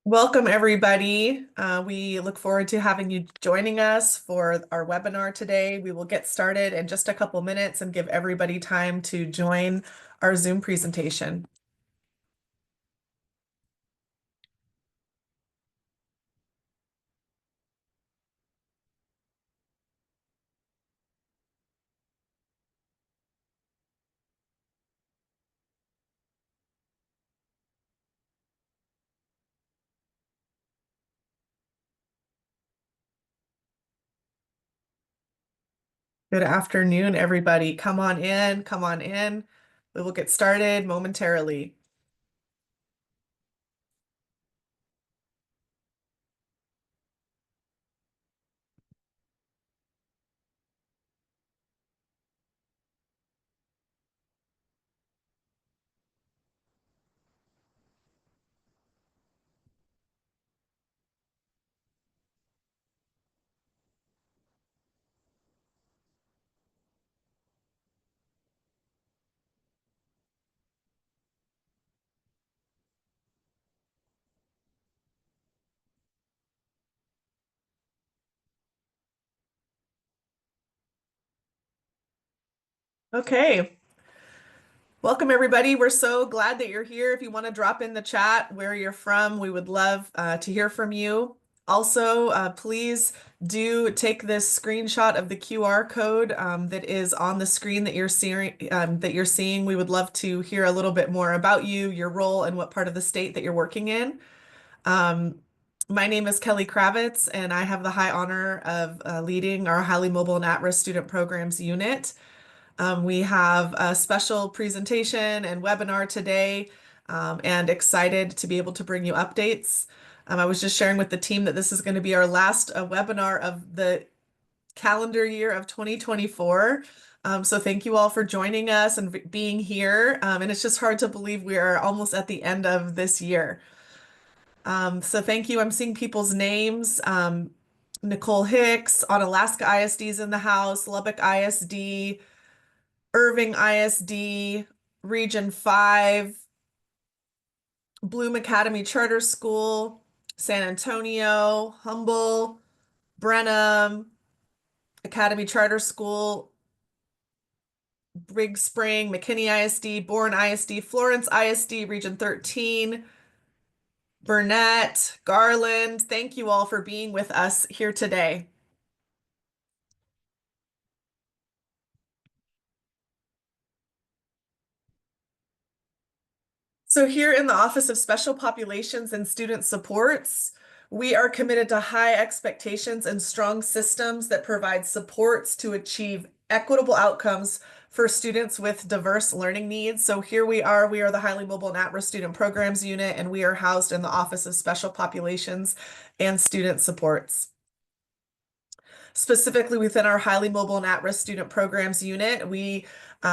Welcome, everybody. We look forward to having you joining us for our webinar today. We will get started in just a couple minutes and give everybody time to join our Zoom presentation. Good afternoon, everybody. Come on in, come on in. We will get started momentarily. Okay. Welcome, everybody. We're so glad that you're here. If you want to drop in the chat where you're from, we would love to hear from you. Also, please do take this screenshot of the QR code that is on the screen that you're seeing. We would love to hear a little bit more about you, your role, and what part of the state that you're working in. Um, my name is Kelly Kravitz, and I have the high honor of leading our highly mobile and at-risk student programs unit. We have a special presentation and webinar today, and excited to be able to bring you updates. I was just sharing with the team that this is going to be our last webinar of the calendar year of 2024. So thank you all for joining us and being here. And it's just hard to believe we are almost at the end of this year. So thank you. I'm seeing people's names. Nicole Hicks, Onalaska ISD is in the house, Lubbock ISD, Irving ISD, Region 5, Bloom Academy Charter School, San Antonio, Humble, Brenham, Academy Charter School, Big Spring, McKinney ISD, Bourne ISD, Florence ISD, Region 13, Burnett, Garland. Thank you all for being with us here today. So here in the Office of Special Populations and Student Supports, we are committed to high expectations and strong systems that provide supports to achieve equitable outcomes for students with diverse learning needs. So here we are the highly mobile and at-risk student programs unit, and we are housed in the Office of Special Populations and Student Supports. Specifically within our highly mobile and at-risk student programs unit, we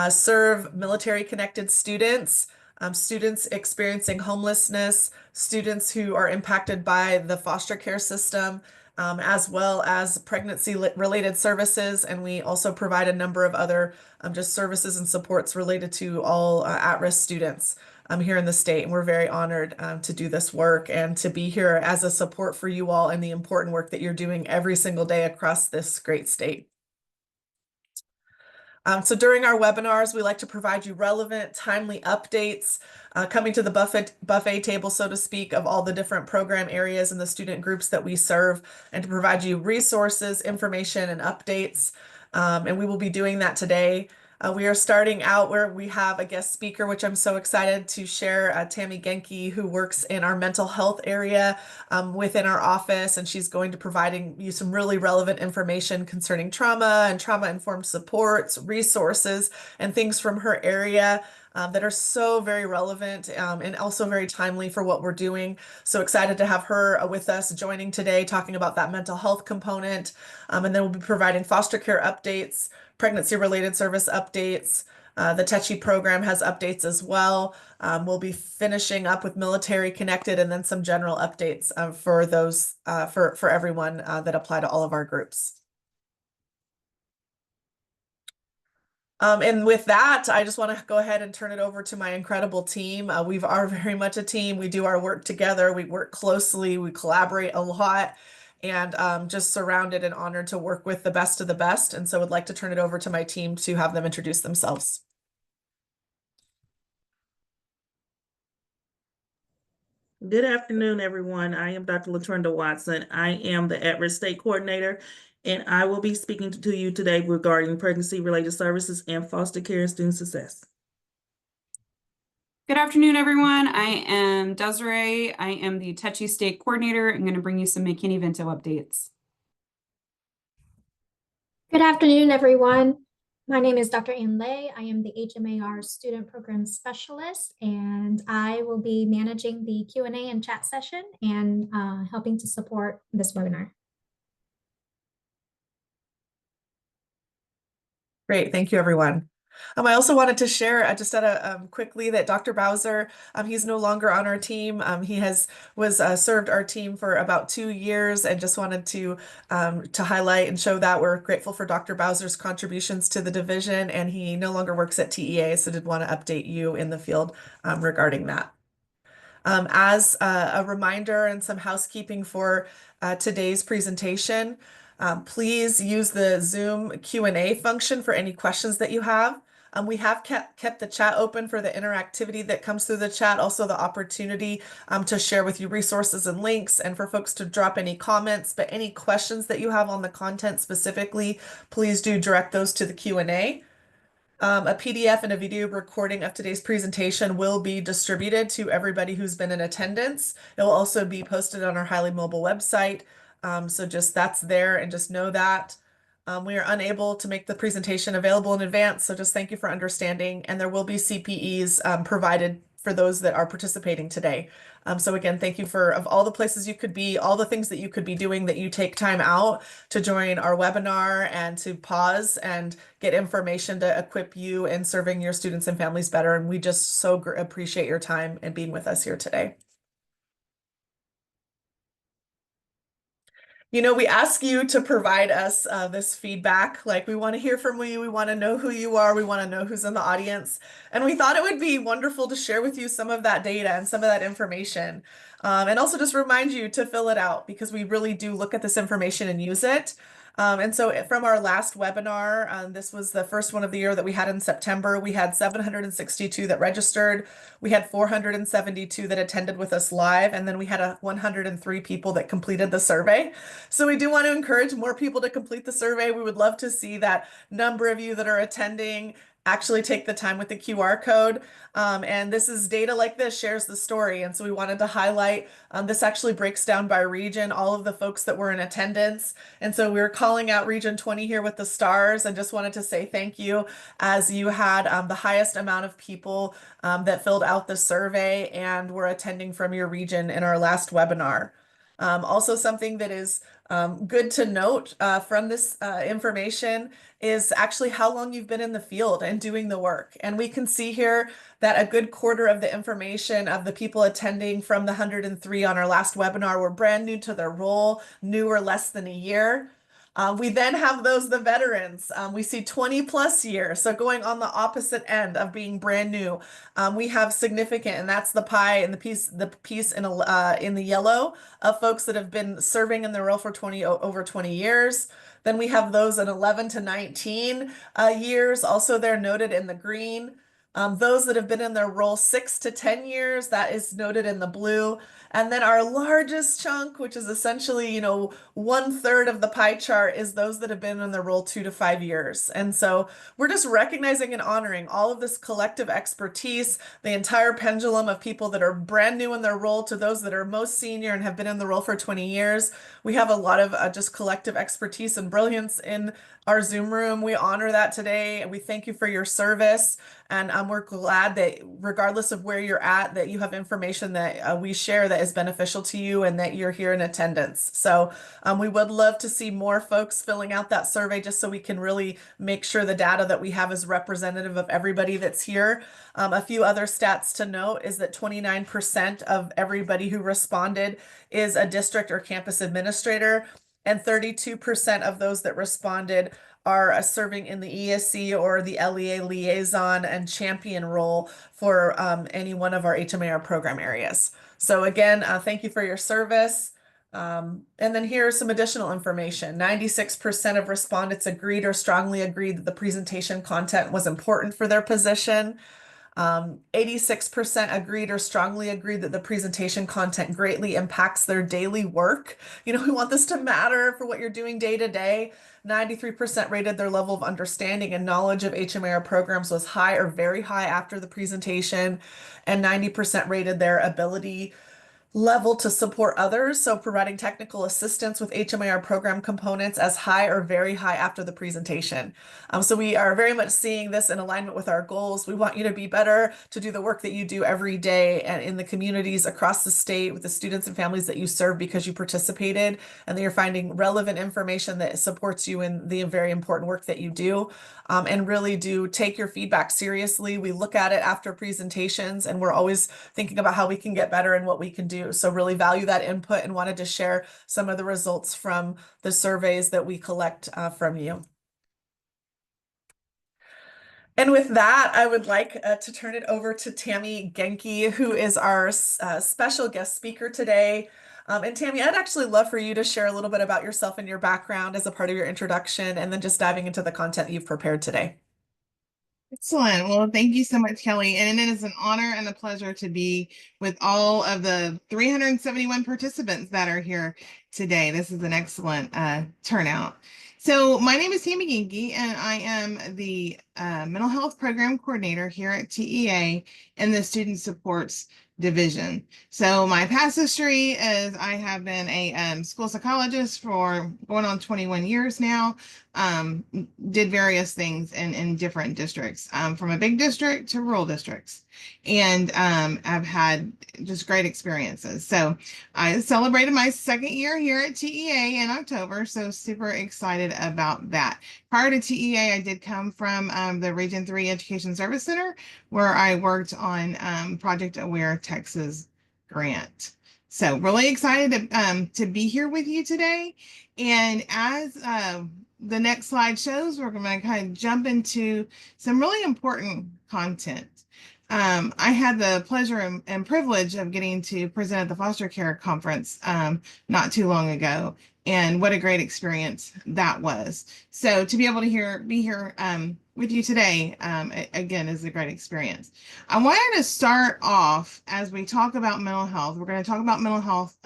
serve military-connected students, students experiencing homelessness, students who are impacted by the foster care system, as well as pregnancy-related services. And we also provide a number of other just services and supports related to all at-risk students here in the state. And we're very honored to do this work and to be here as a support for you all and the important work that you're doing every single day across this great state. So during our webinars, we like to provide you relevant, timely updates, coming to the buffet table, so to speak, of all the different program areas and the student groups that we serve, and to provide you resources, information, and updates. And we will be doing that today. We are starting out where we have a guest speaker, which I'm so excited to share, Tammy Genke, who works in our mental health area within our office, and she's going to providing you some really relevant information concerning trauma and trauma-informed supports, resources, and things from her area that are so very relevant and also very timely for what we're doing. So excited to have her with us joining today, talking about that mental health component. And then we'll be providing foster care updates, pregnancy-related service updates. The TECHI program has updates as well. We'll be finishing up with military connected and then some general updates for those for everyone that apply to all of our groups. And with that, I just want to go ahead and turn it over to my incredible team. We are very much a team. We do our work together. We work closely. We collaborate a lot, and just surrounded and honored to work with the best of the best. And so would like to turn it over to my team to have them introduce themselves. Good afternoon, everyone. I am Dr. LaTrenda Watson. I am the At-Risk State Coordinator, and I will be speaking to you today regarding pregnancy-related services and foster care and student success. Good afternoon, everyone. I am Desiree. I am the Teche State Coordinator. I'm going to bring you some McKinney-Vento updates. Good afternoon, everyone. My name is Dr. Ann Lay. I am the HMAR Student Program Specialist, and I will be managing the Q&A and chat session and helping to support this webinar. Great, thank you, everyone. I also wanted to share just quickly that Dr. Bowser, he's no longer on our team. He was served our team for about 2 years, and just wanted to highlight and show that we're grateful for Dr. Bowser's contributions to the division, and he no longer works at TEA, so did want to update you in the field regarding that. As a reminder and some housekeeping for today's presentation, please use the Zoom Q&A function for any questions that you have. We have kept the chat open for the interactivity that comes through the chat, also the opportunity to share with you resources and links, and for folks to drop any comments. But any questions that you have on the content specifically, please do direct those to the Q&A. A PDF and a video recording of today's presentation will be distributed to everybody who's been in attendance. It will also be posted on our highly mobile website. So just that's there, and just know that. We are unable to make the presentation available in advance, so just thank you for understanding. And there will be CPEs provided for those that are participating today. So again, thank you of all the places you could be, all the things that you could be doing, that you take time out to join our webinar and to pause and get information to equip you in serving your students and families better. And we just so appreciate your time and being with us here today. You know, we ask you to provide us this feedback. Like, we want to hear from you. We want to know who you are. We want to know who's in the audience. And we thought it would be wonderful to share with you some of that data and some of that information. And also just remind you to fill it out, because we really do look at this information and use it. And so from our last webinar, this was the first one of the year that we had in September. We had 762 that registered. We had 472 that attended with us live, and then we had 103 people that completed the survey. So we do want to encourage more people to complete the survey. We would love to see that number of you that are attending actually take the time with the QR code. And this is data like this shares the story. And so we wanted to highlight, this actually breaks down by region, all of the folks that were in attendance. And so we were calling out Region 20 here with the stars, and just wanted to say thank you, as you had the highest amount of people that filled out the survey and were attending from your region in our last webinar. Also, something that is good to note from this information is actually how long you've been in the field and doing the work. And we can see here that a good quarter of the information of the people attending from the 103 on our last webinar were brand new to their role, new or less than a year. We then have the veterans. We see 20 plus years. So going on the opposite end of being brand new, we have significant, and that's the pie and the piece in the yellow of folks that have been serving in the role for over 20 years. Then we have those in 11 to 19 years. Also, they're noted in the green. Those that have been in their role 6 to 10 years, that is noted in the blue. And then our largest chunk, which is essentially, 1/3 of the pie chart, is those that have been in their role 2 to 5 years. And so we're just recognizing and honoring all of this collective expertise, the entire pendulum of people that are brand new in their role to those that are most senior and have been in the role for 20 years. We have a lot of just collective expertise and brilliance in our Zoom room. We honor that today, and we thank you for your service. And we're glad that regardless of where you're at, that you have information that we share that is beneficial to you, and that you're here in attendance. So we would love to see more folks filling out that survey, just so we can really make sure the data that we have is representative of everybody that's here. A few other stats to note is that 29% of everybody who responded is a district or campus administrator, and 32% of those that responded are serving in the ESC or the LEA liaison and champion role for any one of our HMAR program areas. So again, thank you for your service. And then here's some additional information. 96% of respondents agreed or strongly agreed that the presentation content was important for their position. 86% agreed or strongly agreed that the presentation content greatly impacts their daily work. You know, we want this to matter for what you're doing day to day. 93% rated their level of understanding and knowledge of HMAR programs was high or very high after the presentation, and 90% rated their ability level to support others, so providing technical assistance with HMAR program components as high or very high after the presentation. So we are very much seeing this in alignment with our goals. We want you to be better, to do the work that you do every day and in the communities across the state with the students and families that you serve because you participated and that you're finding relevant information that supports you in the very important work that you do. And really do take your feedback seriously. We look at it after presentations and we're always thinking about how we can get better and what we can do. So really value that input and wanted to share some of the results from the surveys that we collect from you. And with that, I would like to turn it over to Tammy Genke, who is our special guest speaker today. And Tammy, I'd actually love for you to share a little bit about yourself and your background as a part of your introduction, and then just diving into the content you've prepared today. Excellent. Well, thank you so much, Kelly. And it is an honor and a pleasure to be with all of the 371 participants that are here today. This is an excellent turnout. So my name is Tammy Genke, and I am the Mental Health Program Coordinator here at TEA in the Student Supports Division. So my past history is I have been a school psychologist for going on 21 years now. Did various things in different districts, from a big district to rural districts, and I've had just great experiences. So I celebrated my second year here at TEA in October, so super excited about that. Prior to TEA, I did come from the Region 3 Education Service Center, where I worked on Project Aware Texas grant. So really excited to be here with you today. And as the next slide shows, we're going to kind of jump into some really important content. I had the pleasure and privilege of getting to present at the Foster Care Conference not too long ago, and what a great experience that was. So to be able to be here with you today, again, is a great experience. I wanted to start off as we talk about mental health. We're going to talk about mental health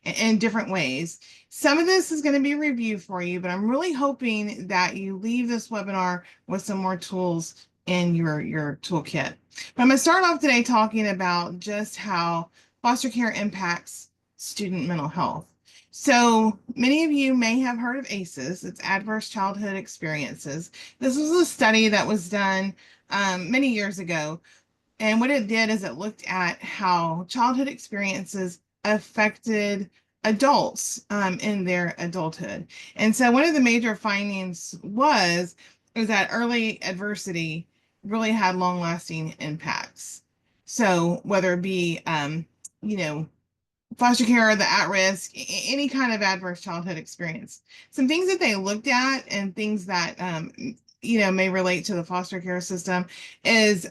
in different ways. Some of this is going to be review for you, but I'm really hoping that you leave this webinar with some more tools in your toolkit. But I'm going to start off today talking about just how foster care impacts student mental health. So many of you may have heard of ACEs. It's Adverse Childhood Experiences. This was a study that was done many years ago. And what it did is it looked at how childhood experiences affected adults in their adulthood. And so one of the major findings was that early adversity really had long-lasting impacts. So whether it be, foster care, the at-risk, any kind of adverse childhood experience. Some things that they looked at and things that, may relate to the foster care system is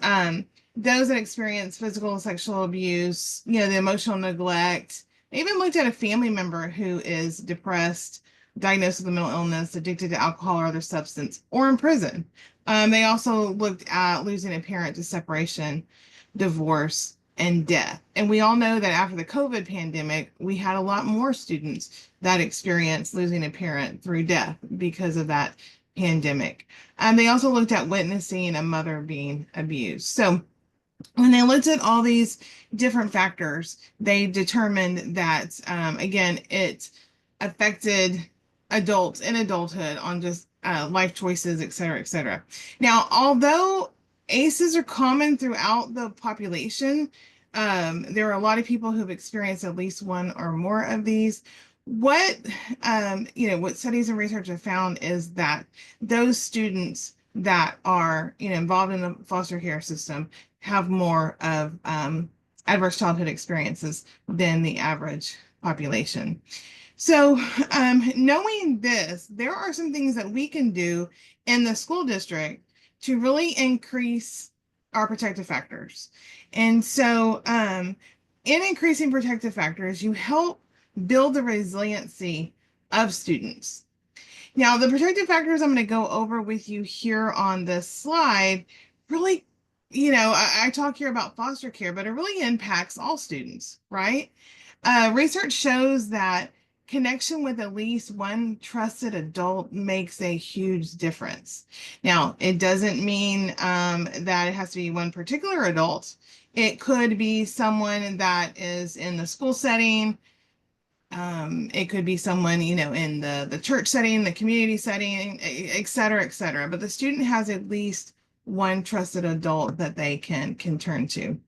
those that experience physical and sexual abuse, the emotional neglect. They even looked at a family member who is depressed, diagnosed with a mental illness, addicted to alcohol or other substance, or in prison. They also looked at losing a parent to separation, divorce, and death. And we all know that after the COVID pandemic, we had a lot more students that experienced losing a parent through death because of that pandemic. They also looked at witnessing a mother being abused. So when they looked at all these different factors, they determined that, again, it affected adults in adulthood on just life choices, et cetera, et cetera. Now, although ACEs are common throughout the population, there are a lot of people who've experienced at least one or more of these. What studies and research have found is that those students that are, involved in the foster care system have more of adverse childhood experiences than the average population. So, knowing this, there are some things that we can do in the school district to really increase our protective factors. And so, in increasing protective factors, you help build the resiliency of students. Now, the protective factors I'm going to go over with you here on this slide really, I talk here about foster care, but it really impacts all students, right? Research shows that connection with at least one trusted adult makes a huge difference. Now, it doesn't mean that it has to be one particular adult. It could be someone that is in the school setting. It could be someone, in the church setting, the community setting, et cetera, et cetera. But the student has at least one trusted adult that they can turn to.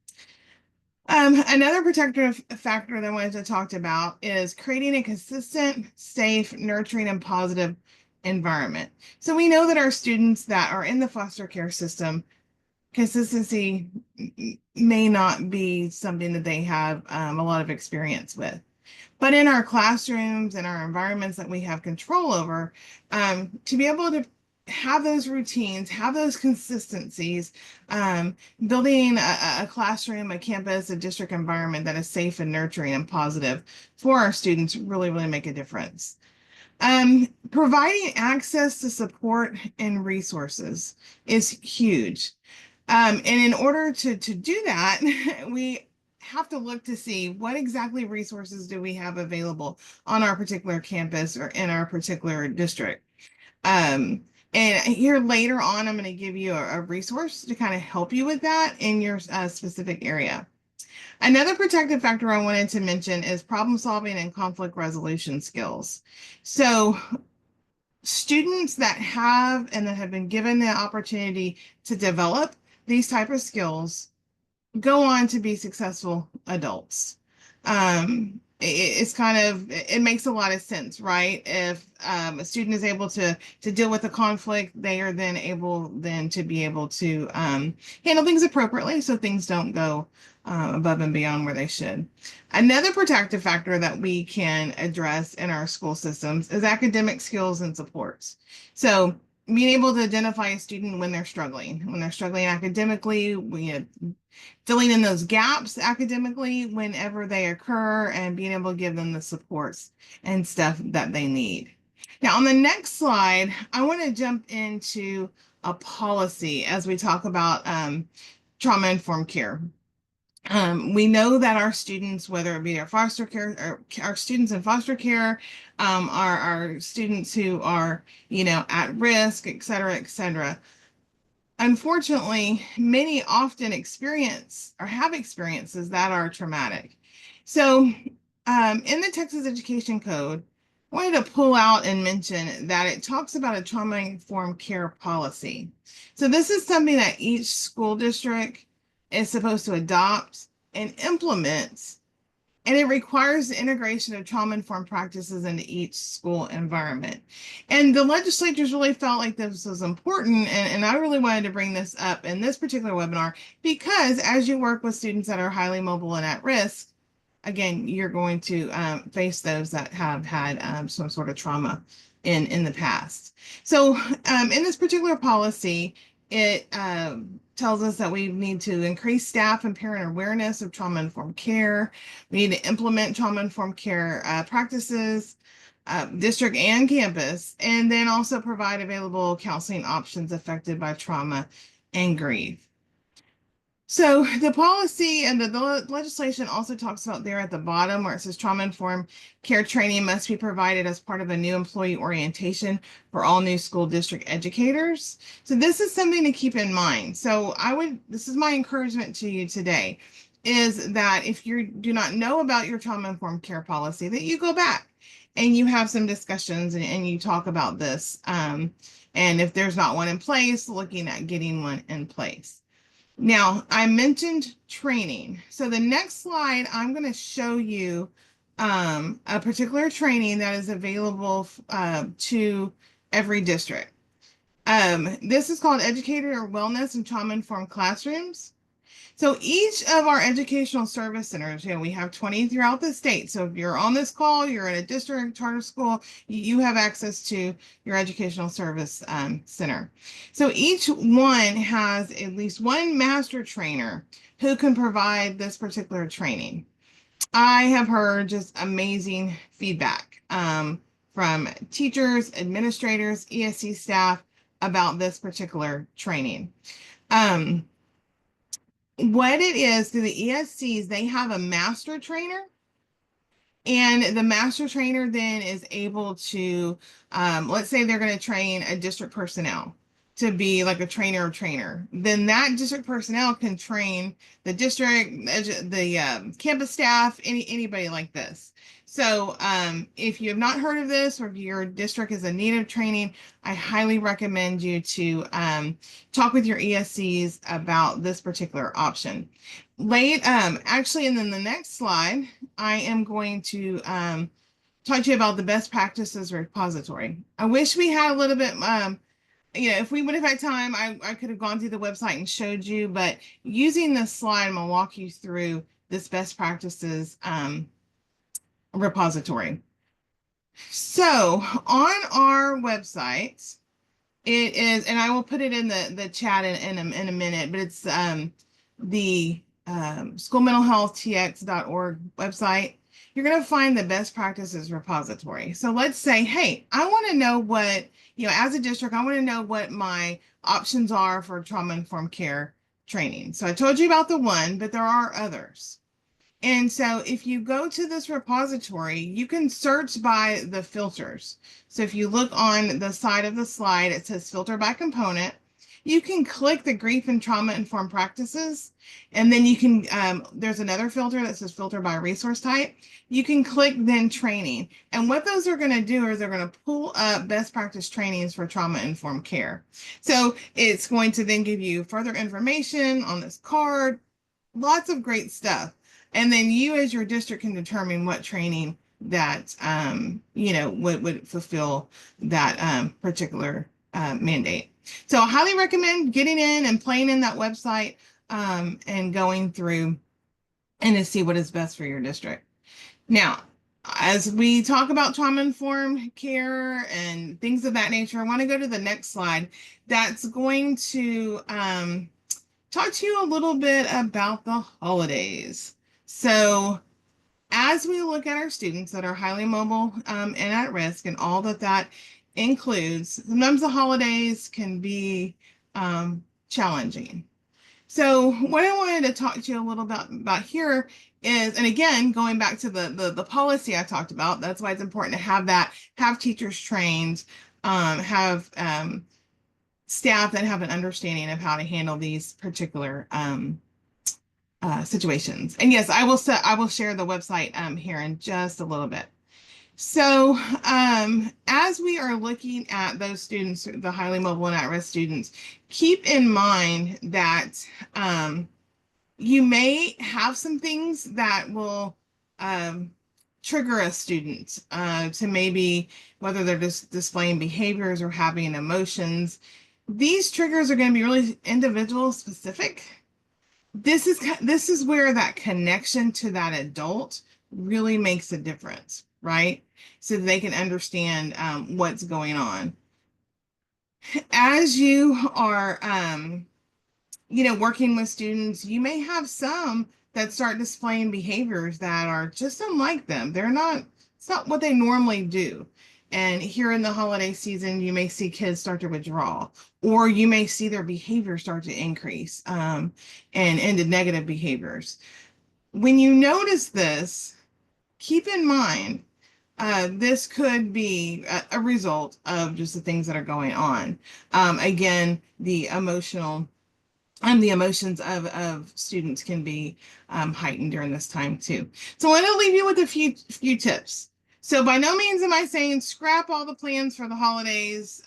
Another protective factor that I wanted to talk about is creating a consistent, safe, nurturing, and positive environment. So we know that our students that are in the foster care system, consistency may not be something that they have a lot of experience with. But in our classrooms and our environments that we have control over, to be able to have those routines, have those consistencies, building a classroom, a campus, a district environment that is safe and nurturing and positive for our students really, really make a difference. Providing access to support and resources is huge. And in order to do that, we have to look to see what exactly resources do we have available on our particular campus or in our particular district. And here later on, I'm going to give you a resource to kind of help you with that in your specific area. Another protective factor I wanted to mention is problem solving and conflict resolution skills. So students that have and that have been given the opportunity to develop these type of skills go on to be successful adults. It makes a lot of sense, right? If a student is able to deal with a conflict, they are then able to be able to handle things appropriately so things don't go above and beyond where they should. Another protective factor that we can address in our school systems is academic skills and supports. So being able to identify a student when they're struggling academically, filling in those gaps academically whenever they occur, and being able to give them the supports and stuff that they need. Now, on the next slide, I want to jump into a policy as we talk about trauma-informed care. We know that our students, whether it be our foster care or our students in foster care, our students who are, at risk, et cetera, unfortunately, many often experience or have experiences that are traumatic. So in the Texas Education Code, I wanted to pull out and mention that it talks about a trauma-informed care policy. So this is something that each school district is supposed to adopt and implement, and it requires the integration of trauma-informed practices into each school environment. And the legislatures really felt like this was important, and I really wanted to bring this up in this particular webinar because as you work with students that are highly mobile and at risk, again, you're going to face those that have had some sort of trauma in the past. So in this particular policy, it tells us that we need to increase staff and parent awareness of trauma-informed care. We need to implement trauma-informed care practices, district and campus, and then also provide available counseling options affected by trauma and grief. So the policy and the legislation also talks about there at the bottom where it says trauma-informed care training must be provided as part of a new employee orientation for all new school district educators. So this is something to keep in mind. So this is my encouragement to you today, is that if you do not know about your trauma-informed care policy, that you go back and you have some discussions and you talk about this. And if there's not one in place, looking at getting one in place. Now, I mentioned training. So the next slide, I'm going to show you a particular training that is available to every district. This is called Educator Wellness and Trauma-Informed Classrooms. So each of our educational service centers, we have 20 throughout the state. So if you're on this call, you're in a district charter school, you have access to your educational service center. So each one has at least one master trainer who can provide this particular training. I have heard just amazing feedback from teachers, administrators, ESC staff about this particular training. What it is through the ESCs, they have a master trainer, and the master trainer then is able to, let's say they're going to train a district personnel to be like a trainer of trainer. Then that district personnel can train the district, the campus staff, anybody like this. So if you have not heard of this, or if your district is in need of training, I highly recommend you to talk with your ESCs about this particular option. Actually, and then the next slide, I am going to talk to you about the best practices repository. I wish we had a little bit, if we would have had time, I could have gone through the website and showed you, but using this slide, I'm gonna walk you through this best practices repository. So on our website, it is, and I will put it in the chat in a minute, but it's the schoolmentalhealthtx.org website. You're going to find the best practices repository. So let's say, hey, I want to know what, as a district, I want to know what my options are for trauma-informed care training. So I told you about the one, but there are others. And so if you go to this repository, you can search by the filters. So if you look on the side of the slide, it says filter by component. You can click the grief and trauma informed practices, and then you can, there's another filter that says filter by resource type. You can click then training. And what those are going to do is they're going to pull up best practice trainings for trauma informed care. So it's going to then give you further information on this card, lots of great stuff. And then you as your district can determine what training that, would fulfill that particular mandate. So I highly recommend getting in and playing in that website and going through and to see what is best for your district. Now, as we talk about trauma-informed care and things of that nature, I want to go to the next slide. That's going to talk to you a little bit about the holidays. So as we look at our students that are highly mobile and at risk, and all that includes, sometimes the holidays can be challenging. So what I wanted to talk to you a little bit about here is, and again, going back to the policy I talked about, that's why it's important to have teachers trained, have staff that have an understanding of how to handle these particular situations. And yes, I will share the website here in just a little bit. So as we are looking at those students, the highly mobile and at-risk students, keep in mind that you may have some things that will trigger a student to maybe, whether they're just displaying behaviors or having emotions. These triggers are going to be really individual specific. This is where that connection to that adult really makes a difference, right? So they can understand what's going on. As you are, working with students, you may have some that start displaying behaviors that are just unlike them. It's not what they normally do. And here in the holiday season, you may see kids start to withdraw, or you may see their behavior start to increase and into negative behaviors. When you notice this, keep in mind, this could be a result of just the things that are going on. Again, the emotional and the emotions of students can be heightened during this time too. So I want to leave you with a few tips. So by no means am I saying scrap all the plans for the holidays.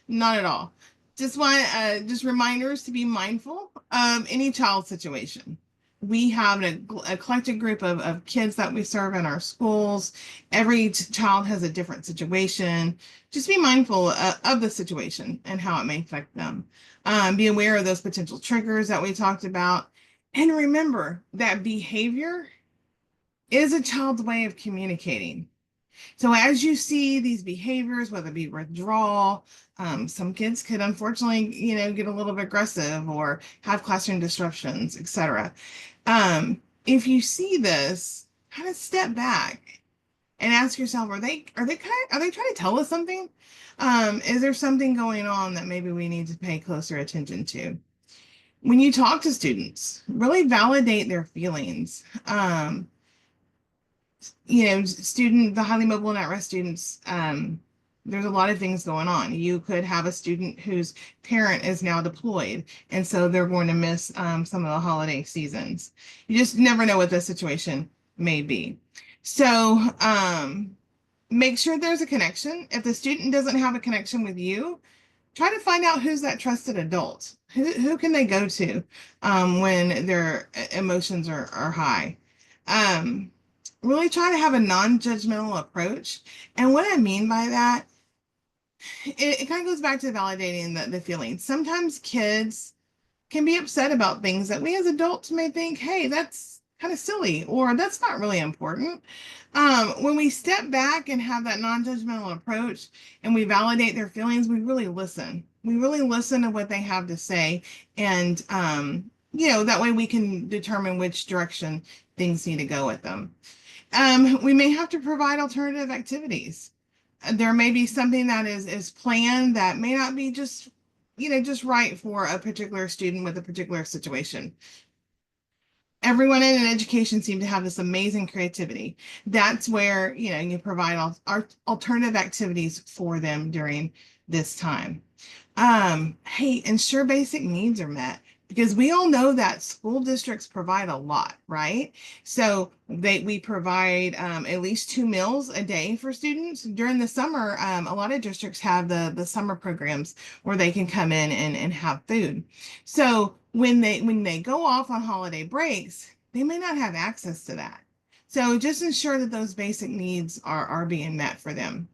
Not at all. Just want just reminders to be mindful of any child situation. We have an eclectic group of kids that we serve in our schools. Every child has a different situation. Just be mindful of the situation and how it may affect them. Be aware of those potential triggers that we talked about. And remember that behavior is a child's way of communicating. So as you see these behaviors, whether it be withdrawal, some kids could unfortunately, get a little bit aggressive or have classroom disruptions, etc. If you see this, kind of step back and ask yourself, are they trying to tell us something? Is there something going on that maybe we need to pay closer attention to? When you talk to students, really validate their feelings. The highly mobile and at-risk students, there's a lot of things going on. You could have a student whose parent is now deployed, and so they're going to miss some of the holiday seasons. You just never know what the situation may be. So make sure there's a connection. If the student doesn't have a connection with you, try to find out who's that trusted adult. Who can they go to when their emotions are high? Really try to have a non-judgmental approach. And what I mean by that, it kind of goes back to validating the feelings. Sometimes kids can be upset about things that we as adults may think, hey, that's kind of silly, or that's not really important. When we step back and have that non-judgmental approach and we validate their feelings, we really listen. We really listen to what they have to say. And, that way we can determine which direction things need to go with them. We may have to provide alternative activities. There may be something that is planned that may not be just right for a particular student with a particular situation. Everyone in education seems to have this amazing creativity. That's where, you provide alternative activities for them during this time. Hey, ensure basic needs are met, because we all know that school districts provide a lot, right? So we provide at least 2 meals a day for students. During the summer, a lot of districts have the summer programs where they can come in and have food. So when they go off on holiday breaks, they may not have access to that. So just ensure that those basic needs are being met for them.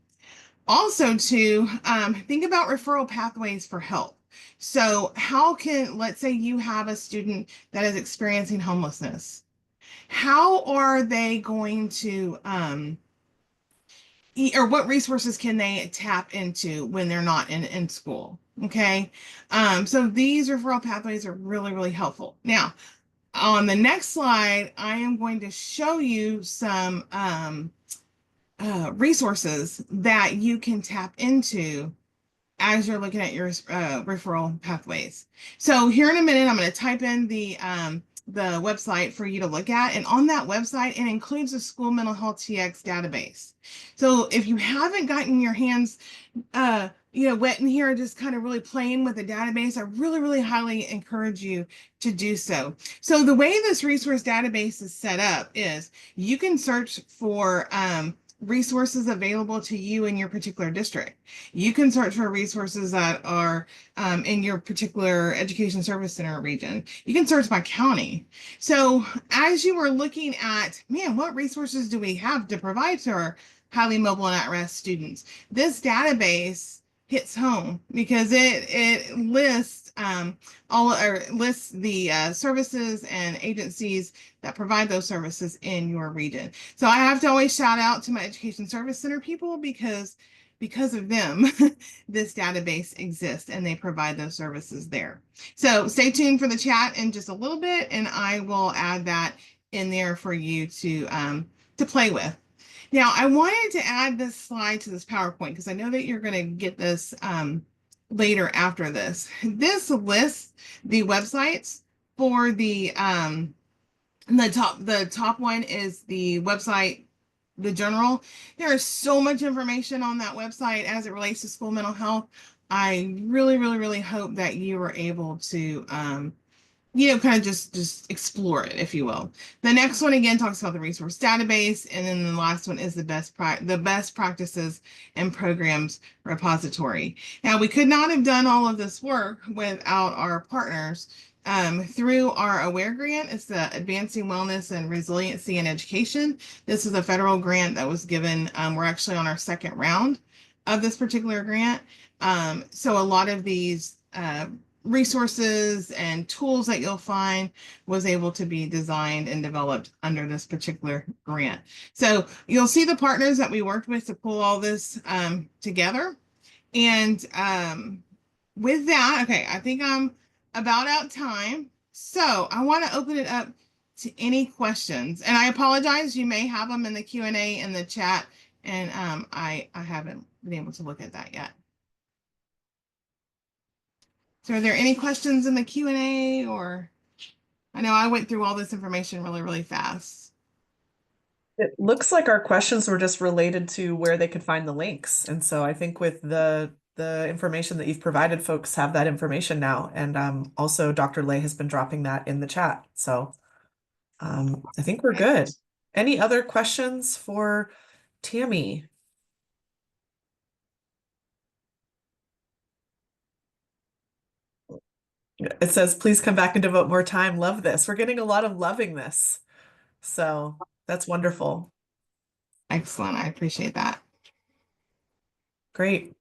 Also, to think about referral pathways for help. So let's say you have a student that is experiencing homelessness. How are they going to, or what resources can they tap into when they're not in school? Okay. So these referral pathways are really, really helpful. Now, on the next slide, I am going to show you some resources that you can tap into as you're looking at your referral pathways. So here in a minute, I'm going to type in the website for you to look at. And on that website, it includes the School Mental Health TX database. So if you haven't gotten your hands wet in here, just kind of really playing with the database, I really, really highly encourage you to do so. So the way this resource database is set up is you can search for resources available to you in your particular district. You can search for resources that are in your particular education service center region. You can search by county. So as you are looking at, what resources do we have to provide to our highly mobile and at-risk students? This database hits home because it lists lists the services and agencies that provide those services in your region. So I have to always shout out to my education service center people because of them, this database exists and they provide those services there. So stay tuned for the chat in just a little bit, and I will add that in there for you to play with. Now, I wanted to add this slide to this PowerPoint because I know that you're going to get this later after this. This lists the websites for the top one is the website, the general. There is so much information on that website as it relates to school mental health. I really, really, really hope that you were able to kind of just explore it, if you will. The next one again talks about the resource database, and then the last one is the best practices and programs repository. Now, we could not have done all of this work without our partners through our AWARE grant. It's the Advancing Wellness and Resiliency in Education. This is a federal grant that was given. We're actually on our second round of this particular grant. So a lot of these resources and tools that you'll find was able to be designed and developed under this particular grant. So you'll see the partners that we worked with to pull all this together. And with that, okay, I think I'm about out of time. So I want to open it up to any questions. And I apologize, you may have them in the Q&A in the chat, and I haven't been able to look at that yet. So are there any questions in the Q&A, or I know I went through all this information really, really fast. It looks like our questions were just related to where they could find the links. And so I think with the information that you've provided, folks have that information now. And also Dr. Lay has been dropping that in the chat. So I think we're good. Any other questions for Tammy? It says, please come back and devote more time. Love this. We're getting a lot of loving this. So that's wonderful. Excellent. I appreciate that. Great.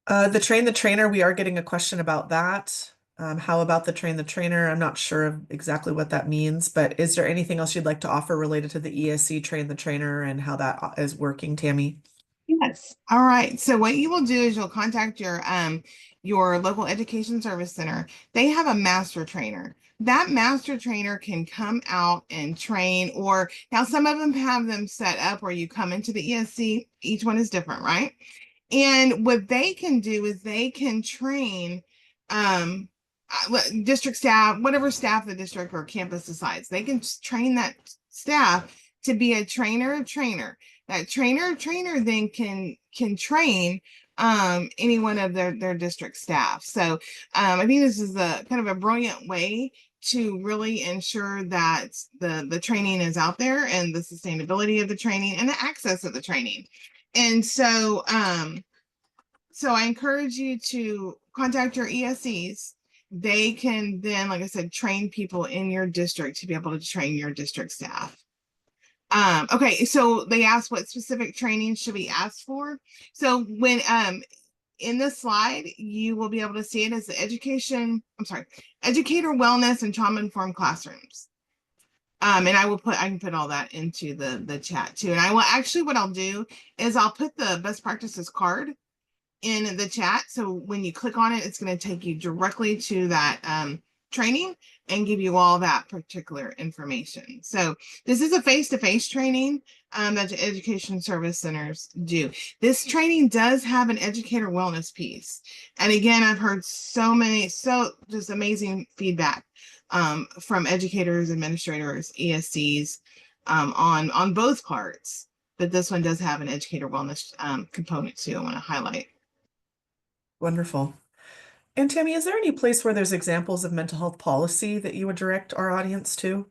The train the trainer, we are getting a question about that. How about the train the trainer? I'm not sure of exactly what that means, but is there anything else you'd like to offer related to the ESC train the trainer and how that is working, Tammy? Yes. All right. So what you will do is you'll contact your local education service center. They have a master trainer. That master trainer can come out and train, or now some of them have them set up where you come into the ESC. Each one is different, right? And what they can do is they can train district staff, whatever staff the district or campus decides. They can train that staff to be a trainer. That trainer then can train any one of their district staff. So I think this is a kind of a brilliant way to really ensure that the training is out there, and the sustainability of the training and the access of the training. And so so I encourage you to contact your ESCs. They can then, like I said, train people in your district to be able to train your district staff. Okay, so they asked what specific training should we ask for. So when in this slide, you will be able to see it as the educator wellness and trauma-informed classrooms. And I can put all that into the chat too. And I will actually, what I'll do is I'll put the best practices card in the chat. So when you click on it, it's going to take you directly to that training and give you all that particular information. So this is a face-to-face training that the education service centers do. This training does have an educator wellness piece. And again, I've heard just amazing feedback from educators, administrators, ESCs on both parts. But this one does have an educator wellness component too, I want to highlight. Wonderful. And Tammy, is there any place where there's examples of mental health policy that you would direct our audience to?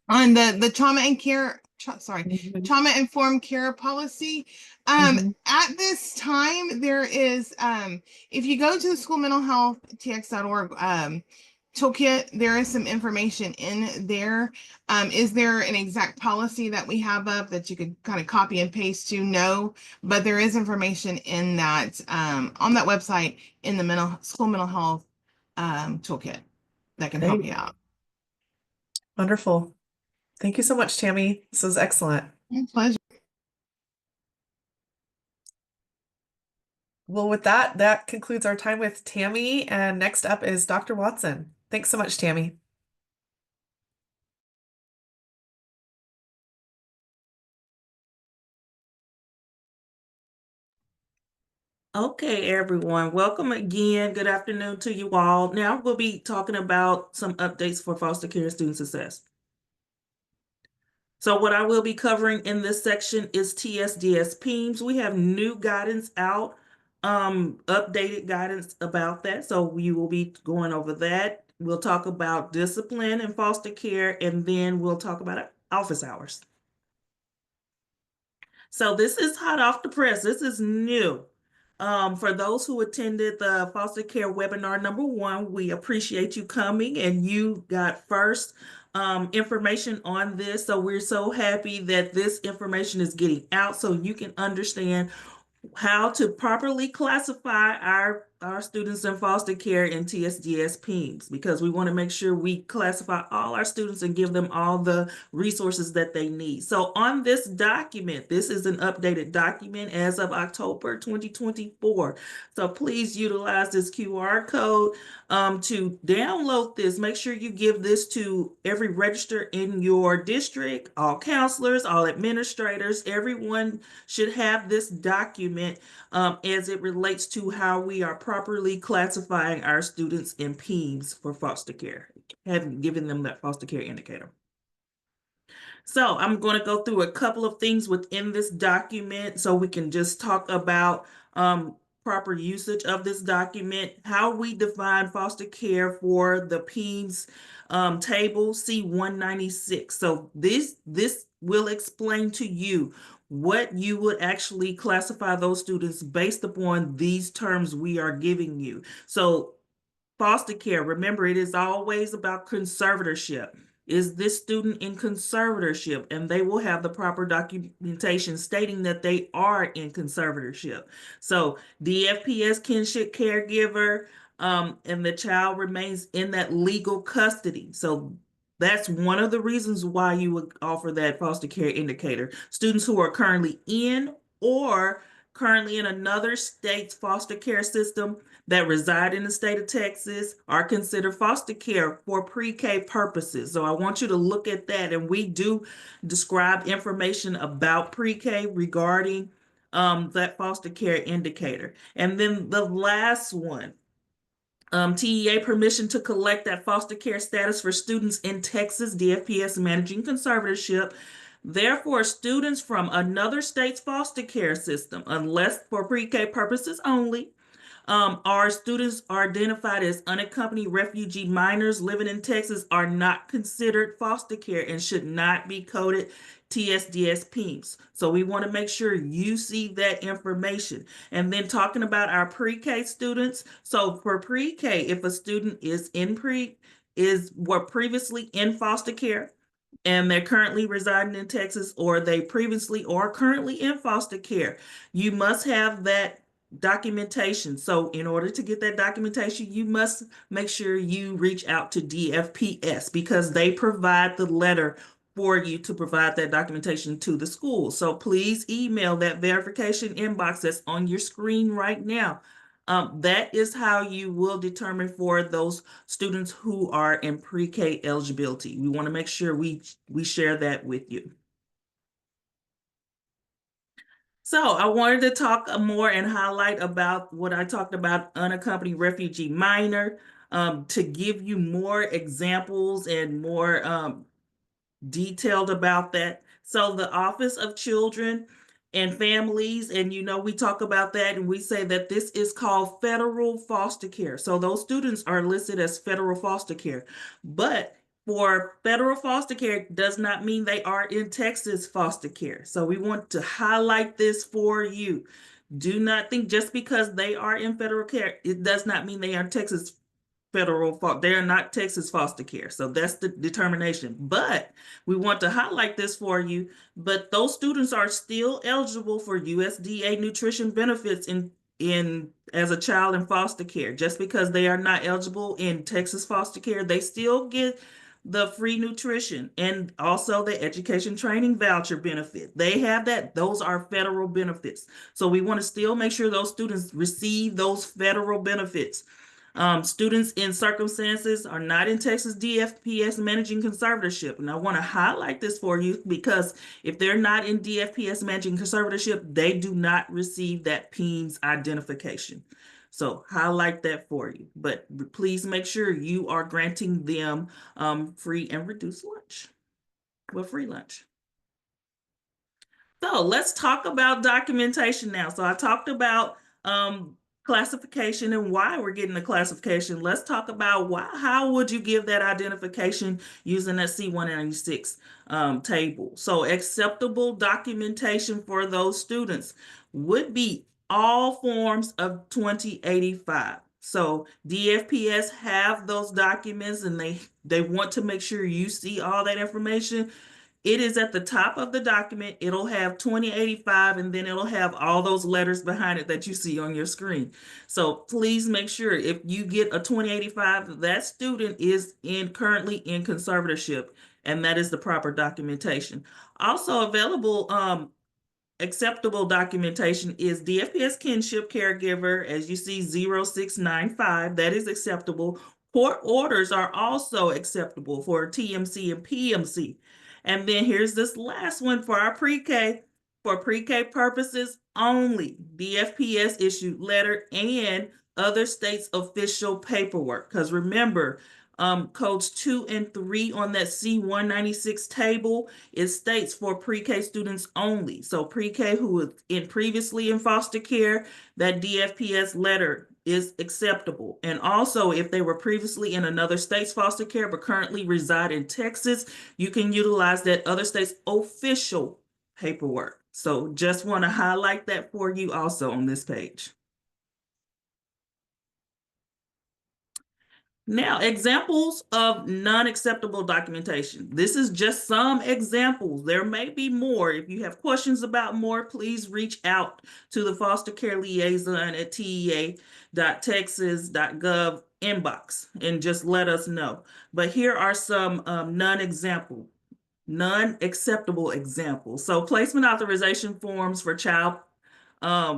On the trauma and care, trauma informed care policy. At this time, there is, if you go to the school mental health tx.org toolkit, there is some information in there. Is there an exact policy that we have up that you could kind of copy and paste to? No, but there is information in that on that website in the school mental health toolkit that can help you out. Wonderful. Thank you so much, Tammy. This was excellent. My pleasure. Well, with that concludes our time with Tammy. And next up is Dr. Watson. Thanks so much, Tammy. Okay, everyone, welcome again. Good afternoon to you all. Now we'll be talking about some updates for foster care and student success. So what I will be covering in this section is TSDS PEIMS. We have new guidance out, updated guidance about that. So we will be going over that. We'll talk about discipline in foster care, and then we'll talk about office hours. So this is hot off the press. This is new. For those who attended the foster care webinar #1, we appreciate you coming, and you got first information on this. So we're so happy that this information is getting out so you can understand how to properly classify our students in foster care and TSDS PEEMS, because we want to make sure we classify all our students and give them all the resources that they need. So on this document, this is an updated document as of October 2024. So please utilize this QR code to download this. Make sure you give this to every register in your district, all counselors, all administrators. Everyone should have this document as it relates to how we are properly classifying our students in PEEMS for foster care, having given them that foster care indicator. So I'm going to go through a couple of things within this document so we can just talk about proper usage of this document, how we define foster care for the PEEMS table C-196. So this will explain to you what you would actually classify those students based upon these terms we are giving you. So foster care, remember, it is always about conservatorship. Is this student in conservatorship? And they will have the proper documentation stating that they are in conservatorship. So DFPS kinship caregiver, and the child remains in that legal custody. So that's one of the reasons why you would offer that foster care indicator. Students who are currently in or currently in another state's foster care system that reside in the state of Texas are considered foster care for pre-K purposes. So I want you to look at that, and we do describe information about pre-K regarding that foster care indicator. And then the last one, TEA permission to collect that foster care status for students in Texas, DFPS managing conservatorship. Therefore, students from another state's foster care system, unless for pre-K purposes only, our students are identified as unaccompanied refugee minors living in Texas are not considered foster care and should not be coded TSDS PEEMS. So we want to make sure you see that information. And then talking about our pre-K students. So for pre-K, if a student were previously in foster care and they're currently residing in Texas, or they previously or currently in foster care, you must have that documentation. So in order to get that documentation, you must make sure you reach out to DFPS because they provide the letter for you to provide that documentation to the school. So please email that verification inbox that's on your screen right now. That is how you will determine for those students who are in pre-K eligibility. We want to make sure we share that with you. So I wanted to talk more and highlight about what I talked about, unaccompanied refugee minor, to give you more examples and more detailed about that. So the Office of Children and Families, and we talk about that and we say that this is called federal foster care. So those students are listed as federal foster care, but for federal foster care does not mean they are in Texas foster care. So we want to highlight this for you. Do not think just because they are in federal care, it does not mean they are Texas they are not Texas foster care. So that's the determination. But we want to highlight this for you. But those students are still eligible for USDA nutrition benefits in as a child in foster care. Just because they are not eligible in Texas foster care, they still get the free nutrition and also the education training voucher benefit. They have that. Those are federal benefits. So we want to still make sure those students receive those federal benefits. Students in circumstances are not in Texas DFPS managing conservatorship. And I want to highlight this for you because if they're not in DFPS managing conservatorship, they do not receive that PEEMS identification. So highlight that for you. But please make sure you are granting them free and reduced lunch. Well, free lunch. So let's talk about documentation now. So I talked about classification and why we're getting the classification. Let's talk about how would you give that identification using that C-196 table. So acceptable documentation for those students would be all forms of 2085. So DFPS have those documents and they want to make sure you see all that information. It is at the top of the document. It'll have 2085, and then it'll have all those letters behind it that you see on your screen. So please make sure if you get a 2085, that student is currently in conservatorship, and that is the proper documentation. Also available, acceptable documentation is DFPS kinship caregiver, as you see 0695, that is acceptable. Court orders are also acceptable for TMC and PMC. And then here's this last one for our pre-K. For pre-K purposes only, DFPS issued letter and other states' official paperwork. Because remember, codes 2 and 3 on that C196 table, it states for pre-K students only. So pre-K who was previously in foster care, that DFPS letter is acceptable. And also, if they were previously in another state's foster care but currently reside in Texas, you can utilize that other state's official paperwork. So just want to highlight that for you also on this page. Now, examples of non-acceptable documentation. This is just some examples. There may be more. If you have questions about more, please reach out to the foster care liaison at tea.texas.gov inbox and just let us know. But here are some non-acceptable examples. So placement authorization forms for child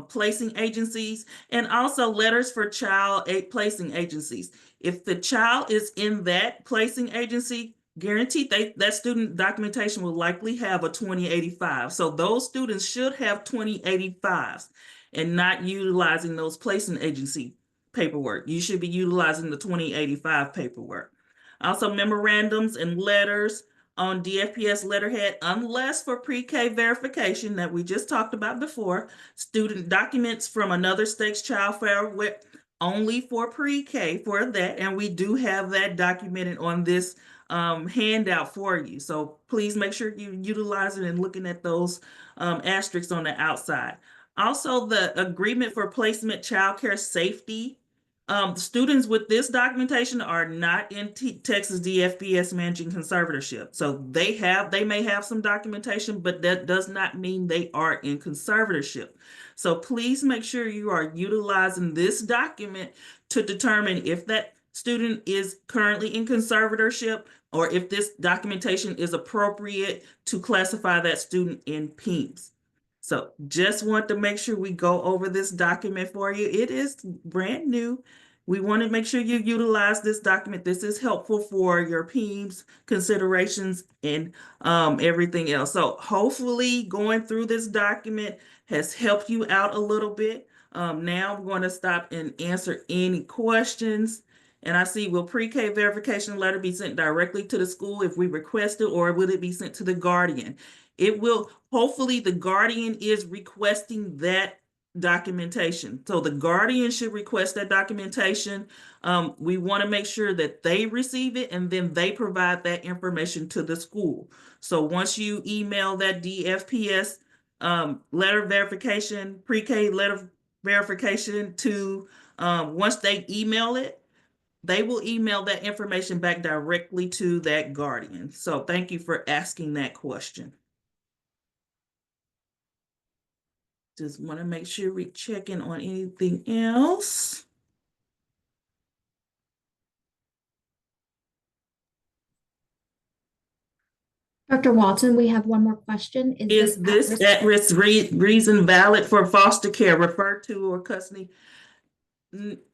placing agencies, and also letters for child placing agencies. If the child is in that placing agency, guaranteed that student documentation will likely have a 2085. So those students should have 2085s and not utilizing those placing agency paperwork. You should be utilizing the 2085 paperwork. Also, memorandums and letters on DFPS letterhead, unless for pre-K verification that we just talked about before. Student documents from another state's child care only for pre-K for that, and we do have that documented on this handout for you. So please make sure you utilize it and looking at those asterisks on the outside. Also, the agreement for placement child care safety. Students with this documentation are not in Texas DFPS managing conservatorship. So they may have some documentation, but that does not mean they are in conservatorship. So please make sure you are utilizing this document to determine if that student is currently in conservatorship or if this documentation is appropriate to classify that student in PEEMS. So just want to make sure we go over this document for you. It is brand new. We want to make sure you utilize this document. This is helpful for your PEEMS considerations and everything else. So hopefully going through this document has helped you out a little bit. Now I'm going to stop and answer any questions. And I see, will pre-K verification letter be sent directly to the school if we request it, or will it be sent to the guardian? It will, hopefully the guardian is requesting that documentation. So the guardian should request that documentation. We want to make sure that they receive it and then they provide that information to the school. So once you email that DFPS letter verification, pre-K letter verification to, once they email it, they will email that information back directly to that guardian. So thank you for asking that question. Just want to make sure we check in on anything else. Dr. Watson, we have one more question. Is this at-risk reason valid for foster care, referred to or custody?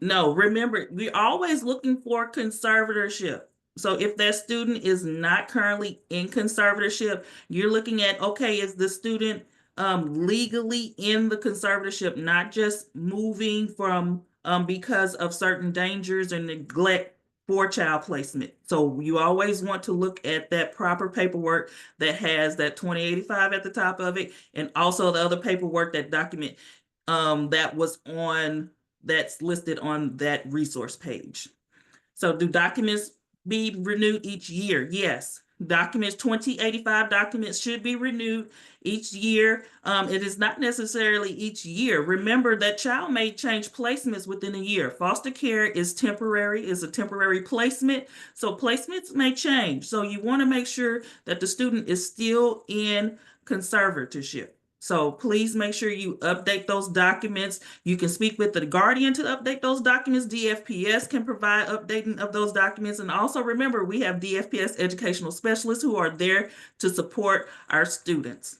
No, remember, we're always looking for conservatorship. So if that student is not currently in conservatorship, you're looking at, okay, is the student legally in the conservatorship, not just moving from because of certain dangers and neglect for child placement. So you always want to look at that proper paperwork that has that 2085 at the top of it, and also the other paperwork, that document that was on, that's listed on that resource page. So do documents be renewed each year? Yes. Documents, 2085 documents should be renewed each year. It is not necessarily each year. Remember that child may change placements within a year. Foster care is temporary, is a temporary placement. So placements may change. So you want to make sure that the student is still in conservatorship. So please make sure you update those documents. You can speak with the guardian to update those documents. DFPS can provide updating of those documents. And also remember, we have DFPS educational specialists who are there to support our students.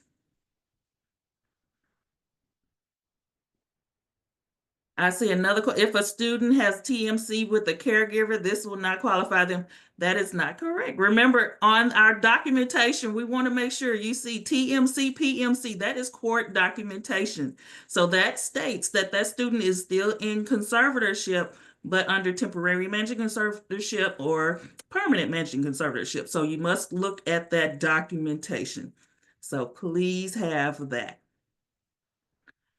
I see another, if a student has TMC with a caregiver, this will not qualify them. That is not correct. Remember, on our documentation, we want to make sure you see TMC, PMC, that is court documentation. So that states that that student is still in conservatorship, but under temporary managing conservatorship or permanent managing conservatorship. So you must look at that documentation. So please have that.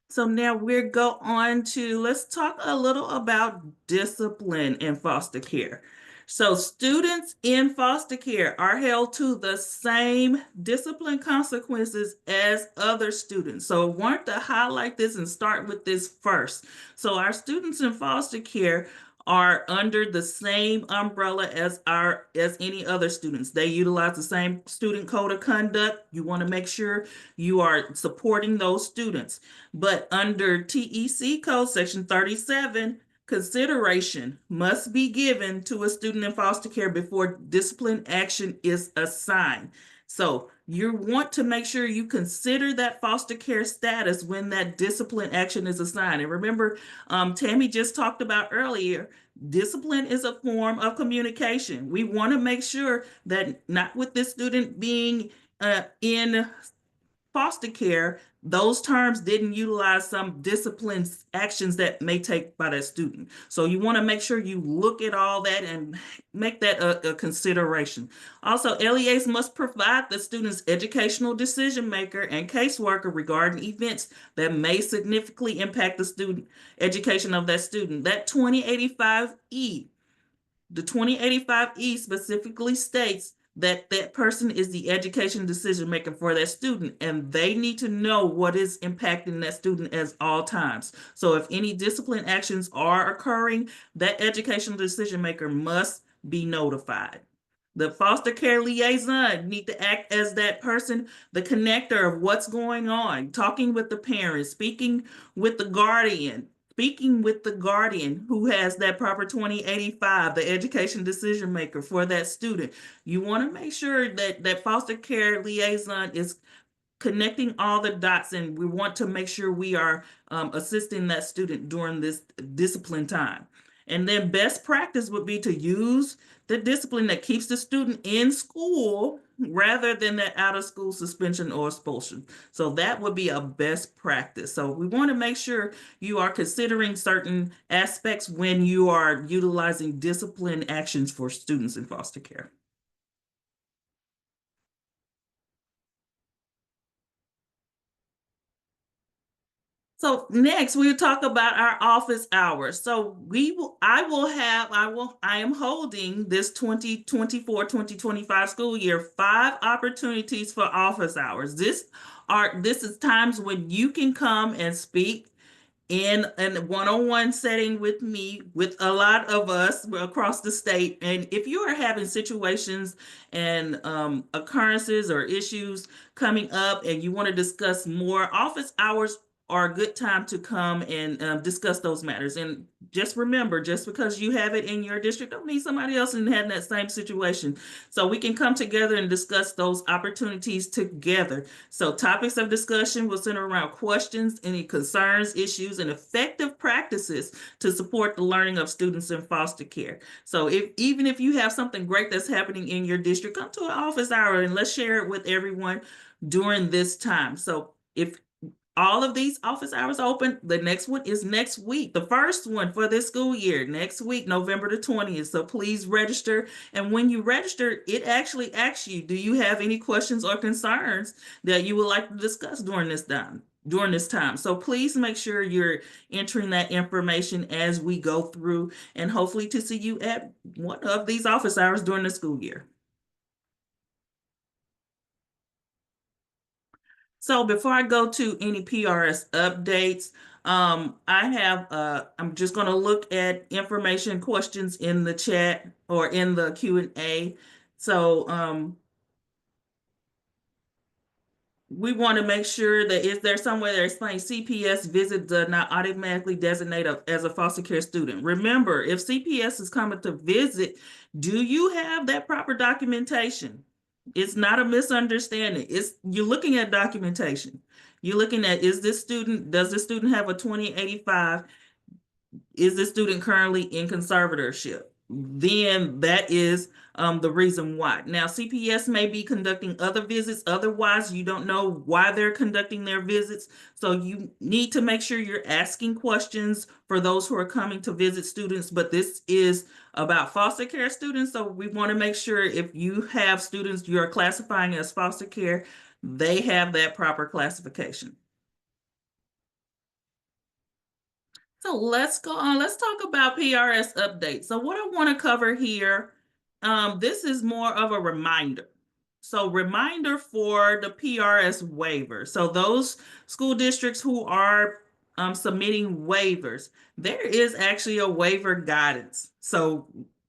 So now we'll go on to, let's talk a little about discipline in foster care. So students in foster care are held to the same discipline consequences as other students. So I want to highlight this and start with this first. So our students in foster care are under the same umbrella as any other students. They utilize the same student code of conduct. You want to make sure you are supporting those students. But under TEC code section 37, consideration must be given to a student in foster care before discipline action is assigned. So you want to make sure you consider that foster care status when that discipline action is assigned. And remember, Tammy just talked about earlier, discipline is a form of communication. We want to make sure that not with this student being in foster care, those terms didn't utilize some discipline actions that may take by that student. So you want to make sure you look at all that and make that a consideration. Also, LEAs must provide the student's educational decision maker and caseworker regarding events that may significantly impact the student education of that student. That 2085E, the 2085E specifically states that that person is the education decision maker for that student, and they need to know what is impacting that student at all times. So if any discipline actions are occurring, that educational decision maker must be notified. The foster care liaison need to act as that person, the connector of what's going on, talking with the parents, speaking with the guardian, who has that proper 2085, the education decision maker for that student. You want to make sure that that foster care liaison is connecting all the dots, and we want to make sure we are assisting that student during this discipline time. And then best practice would be to use the discipline that keeps the student in school rather than that out of school suspension or expulsion. So that would be a best practice. So we want to make sure you are considering certain aspects when you are utilizing discipline actions for students in foster care. So next we'll talk about our office hours. So I am holding this 2024-2025 school year 5 opportunities for office hours. This is times when you can come and speak in a one-on-one setting with me, with a lot of us across the state. And if you are having situations and occurrences or issues coming up and you want to discuss more, office hours are a good time to come and discuss those matters. And just remember, just because you have it in your district don't mean somebody else isn't having that same situation. So we can come together and discuss those opportunities together. So topics of discussion will center around questions, any concerns, issues, and effective practices to support the learning of students in foster care. So even if you have something great that's happening in your district, come to an office hour and let's share it with everyone during this time. So if all of these office hours open, the next one is next week, the first one for this school year, next week, November the 20th. So please register. And when you register, it actually asks you, do you have any questions or concerns that you would like to discuss during this time? So please make sure you're entering that information as we go through, and hopefully to see you at one of these office hours during the school year. So before I go to any PRS updates, I'm just going to look at information questions in the chat or in the Q&A. So we want to make sure that is there somewhere that explains CPS visit does not automatically designate as a foster care student. Remember, if CPS is coming to visit, do you have that proper documentation? It's not a misunderstanding. You're looking at documentation. You're looking at, does this student have a 2085? Is this student currently in conservatorship? Then that is the reason why. Now, CPS may be conducting other visits. Otherwise, you don't know why they're conducting their visits. So you need to make sure you're asking questions for those who are coming to visit students. But this is about foster care students. So we want to make sure if you have students you are classifying as foster care, they have that proper classification. So let's go on. Let's talk about PRS updates. So what I want to cover here, this is more of a reminder. So reminder for the PRS waiver. So those school districts who are submitting waivers, there is actually a waiver guidance. So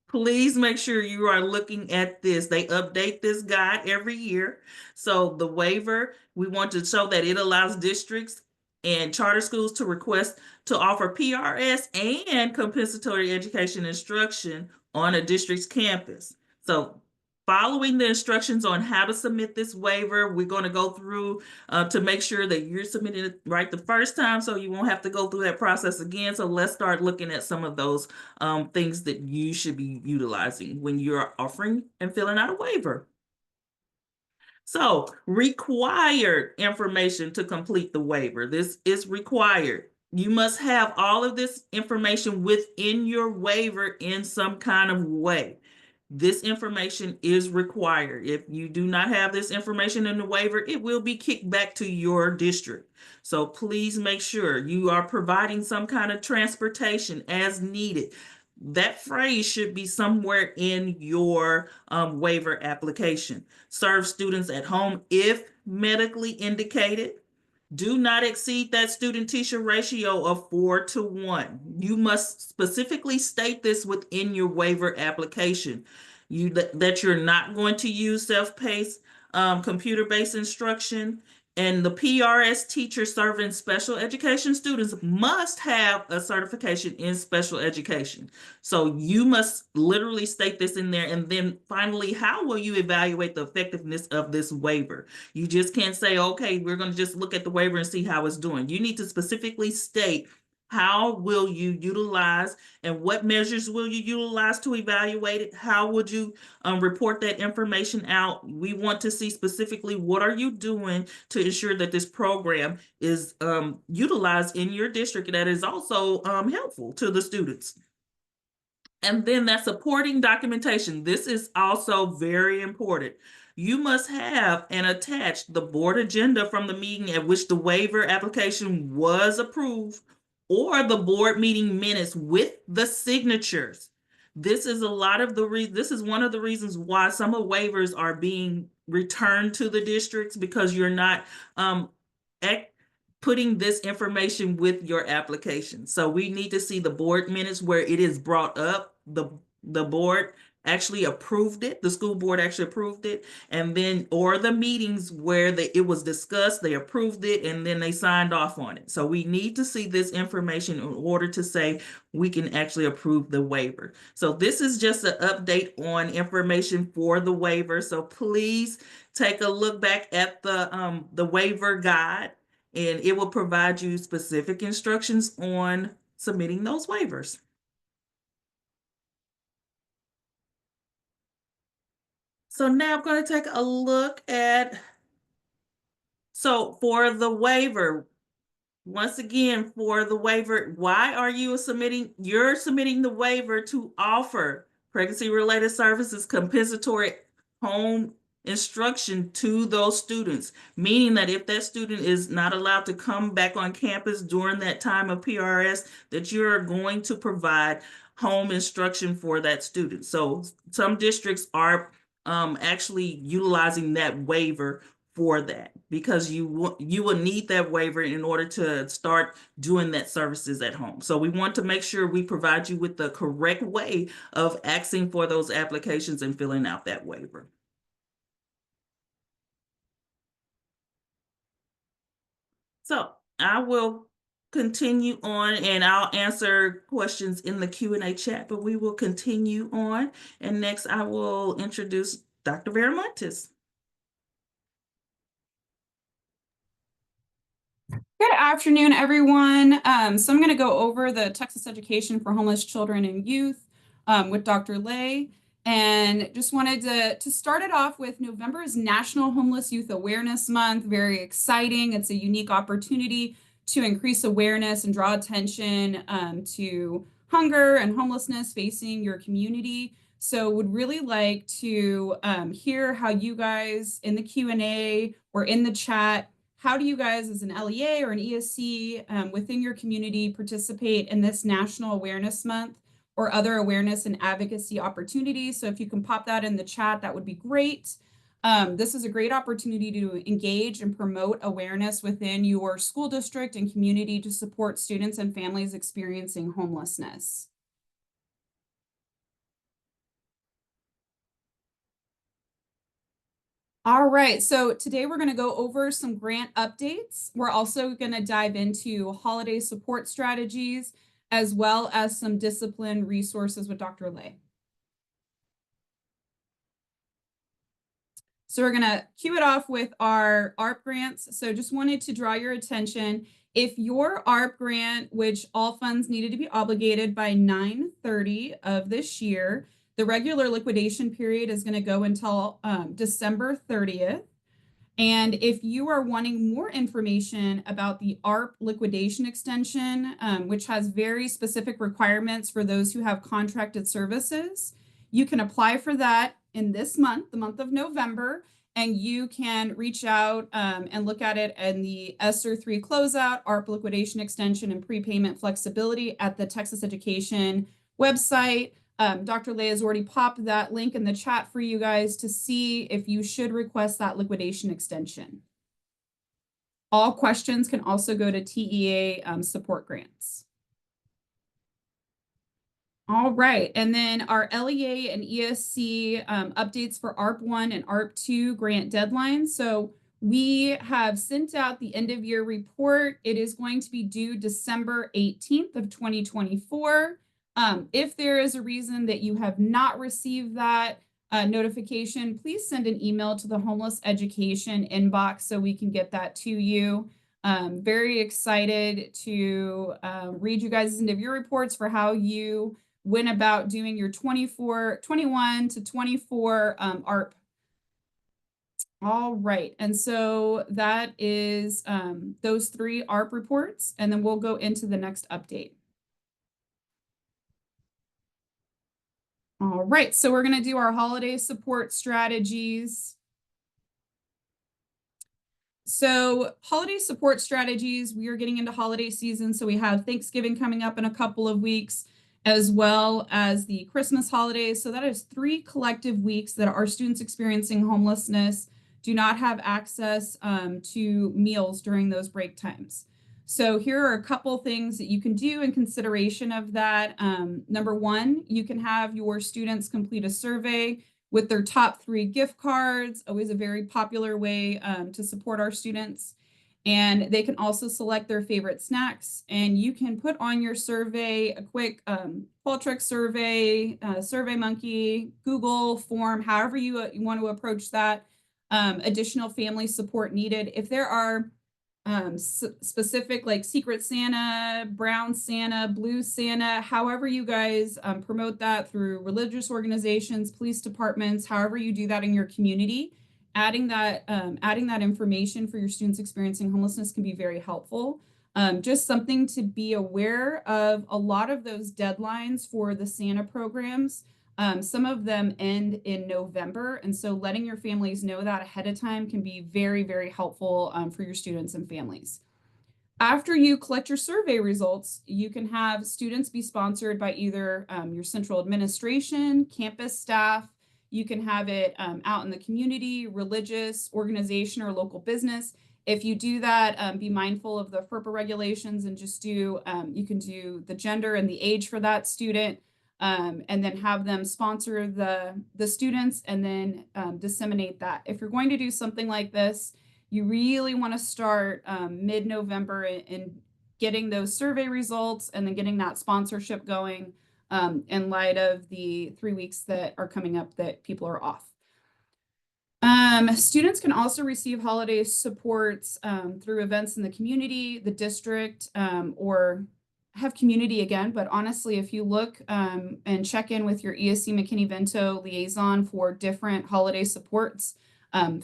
please make sure you are looking at this. They update this guide every year. So the waiver, we want to show that it allows districts and charter schools to request to offer PRS and compensatory education instruction on a district's campus. So following the instructions on how to submit this waiver, we're going to go through to make sure that you're submitting it right the first time so you won't have to go through that process again. So let's start looking at some of those things that you should be utilizing when you're offering and filling out a waiver. So required information to complete the waiver. This is required. You must have all of this information within your waiver in some kind of way. This information is required. If you do not have this information in the waiver, it will be kicked back to your district. So please make sure you are providing some kind of transportation as needed. That phrase should be somewhere in your waiver application. Serve students at home if medically indicated. Do not exceed that student-teacher ratio of 4:1. You must specifically state this within your waiver application. That you're not going to use self-paced computer-based instruction. And the PRS teacher serving special education students must have a certification in special education. So you must literally state this in there. And then finally, how will you evaluate the effectiveness of this waiver? You just can't say, okay, we're going to just look at the waiver and see how it's doing. You need to specifically state how will you utilize and what measures will you utilize to evaluate it? How would you report that information out? We want to see specifically what are you doing to ensure that this program is utilized in your district that is also helpful to the students. And then that supporting documentation. This is also very important. You must have and attach the board agenda from the meeting at which the waiver application was approved or the board meeting minutes with the signatures. This is this is one of the reasons why some of waivers are being returned to the districts, because you're not putting this information with your application. So we need to see the board minutes where it is brought up, the board actually approved it, the school board actually approved it, and then, or the meetings where it was discussed, they approved it, and then they signed off on it. So we need to see this information in order to say we can actually approve the waiver. So this is just an update on information for the waiver. So please take a look back at the waiver guide, and it will provide you specific instructions on submitting those waivers. So now I'm going to take a look at, so for the waiver, once again, for the waiver, why are you submitting? You're submitting the waiver to offer pregnancy-related services, compensatory home instruction to those students, meaning that if that student is not allowed to come back on campus during that time of PRS, that you're going to provide home instruction for that student. So some districts are actually utilizing that waiver for that, because you will need that waiver in order to start doing that services at home. So we want to make sure we provide you with the correct way of asking for those applications and filling out that waiver. So I will continue on and I'll answer questions in the Q&A chat, but we will continue on. And next I will introduce Dr. Viramontes. Good afternoon, everyone. So I'm going to go over the Texas Education for Homeless Children and Youth with Dr. Lay. And just wanted to start it off with November is National Homeless Youth Awareness Month. Very exciting. It's a unique opportunity to increase awareness and draw attention to hunger and homelessness facing your community. So would really like to hear how you guys in the Q&A or in the chat, how do you guys as an LEA or an ESC within your community participate in this National Awareness Month or other awareness and advocacy opportunities? So if you can pop that in the chat, that would be great. This is a great opportunity to engage and promote awareness within your school district and community to support students and families experiencing homelessness. All right, so today we're going to go over some grant updates. We're also going to dive into holiday support strategies, as well as some discipline resources with Dr. Lay. So we're going to cue it off with our ARP grants. So just wanted to draw your attention. If your ARP grant, which all funds needed to be obligated by 9/30 of this year, the regular liquidation period is going to go until December 30th. And if you are wanting more information about the ARP liquidation extension, which has very specific requirements for those who have contracted services, you can apply for that in this month, the month of November, and you can reach out and look at it in the ESSER 3 closeout, ARP liquidation extension, and prepayment flexibility at the Texas Education website. Dr. Lay has already popped that link in the chat for you guys to see if you should request that liquidation extension. All questions can also go to TEA support grants. All right, and then our LEA and ESC updates for ARP1 and ARP2 grant deadlines. So we have sent out the end of year report. It is going to be due December 18th of 2024. If there is a reason that you have not received that notification, please send an email to the Homeless Education inbox so we can get that to you. Very excited to read you guys' end of year reports for how you went about doing your 21 to 24 ARP. All right, and so that is those 3 ARP reports, and then we'll go into the next update. All right, so we're going to do our holiday support strategies. So holiday support strategies, we are getting into holiday season. So we have Thanksgiving coming up in a couple of weeks, as well as the Christmas holidays. So that is 3 collective weeks that our students experiencing homelessness do not have access to meals during those break times. So here are a couple things that you can do in consideration of that. Number 1, you can have your students complete a survey with their top 3 gift cards, always a very popular way to support our students. And they can also select their favorite snacks, and you can put on your survey a quick Qualtrics survey, SurveyMonkey, Google form, however you want to approach that. Additional family support needed. If there are specific like Secret Santa, Brown Santa, Blue Santa, however you guys promote that through religious organizations, police departments, however you do that in your community, adding that information for your students experiencing homelessness can be very helpful. Just something to be aware of. A lot of those deadlines for the Santa programs, some of them end in November. And so letting your families know that ahead of time can be very, very helpful for your students and families. After you collect your survey results, you can have students be sponsored by either your central administration, campus staff, You can have it out in the community, religious organization, or local business. If you do that, be mindful of the FERPA regulations and just do, you can do the gender and the age for that student, and then have them sponsor the students and then disseminate that. If you're going to do something like this, you really want to start mid-November in getting those survey results and then getting that sponsorship going in light of the 3 weeks that are coming up that people are off. Students can also receive holiday supports through events in the community, the district, or have community again. But honestly, if you look and check in with your ESC McKinney-Vento liaison for different holiday supports,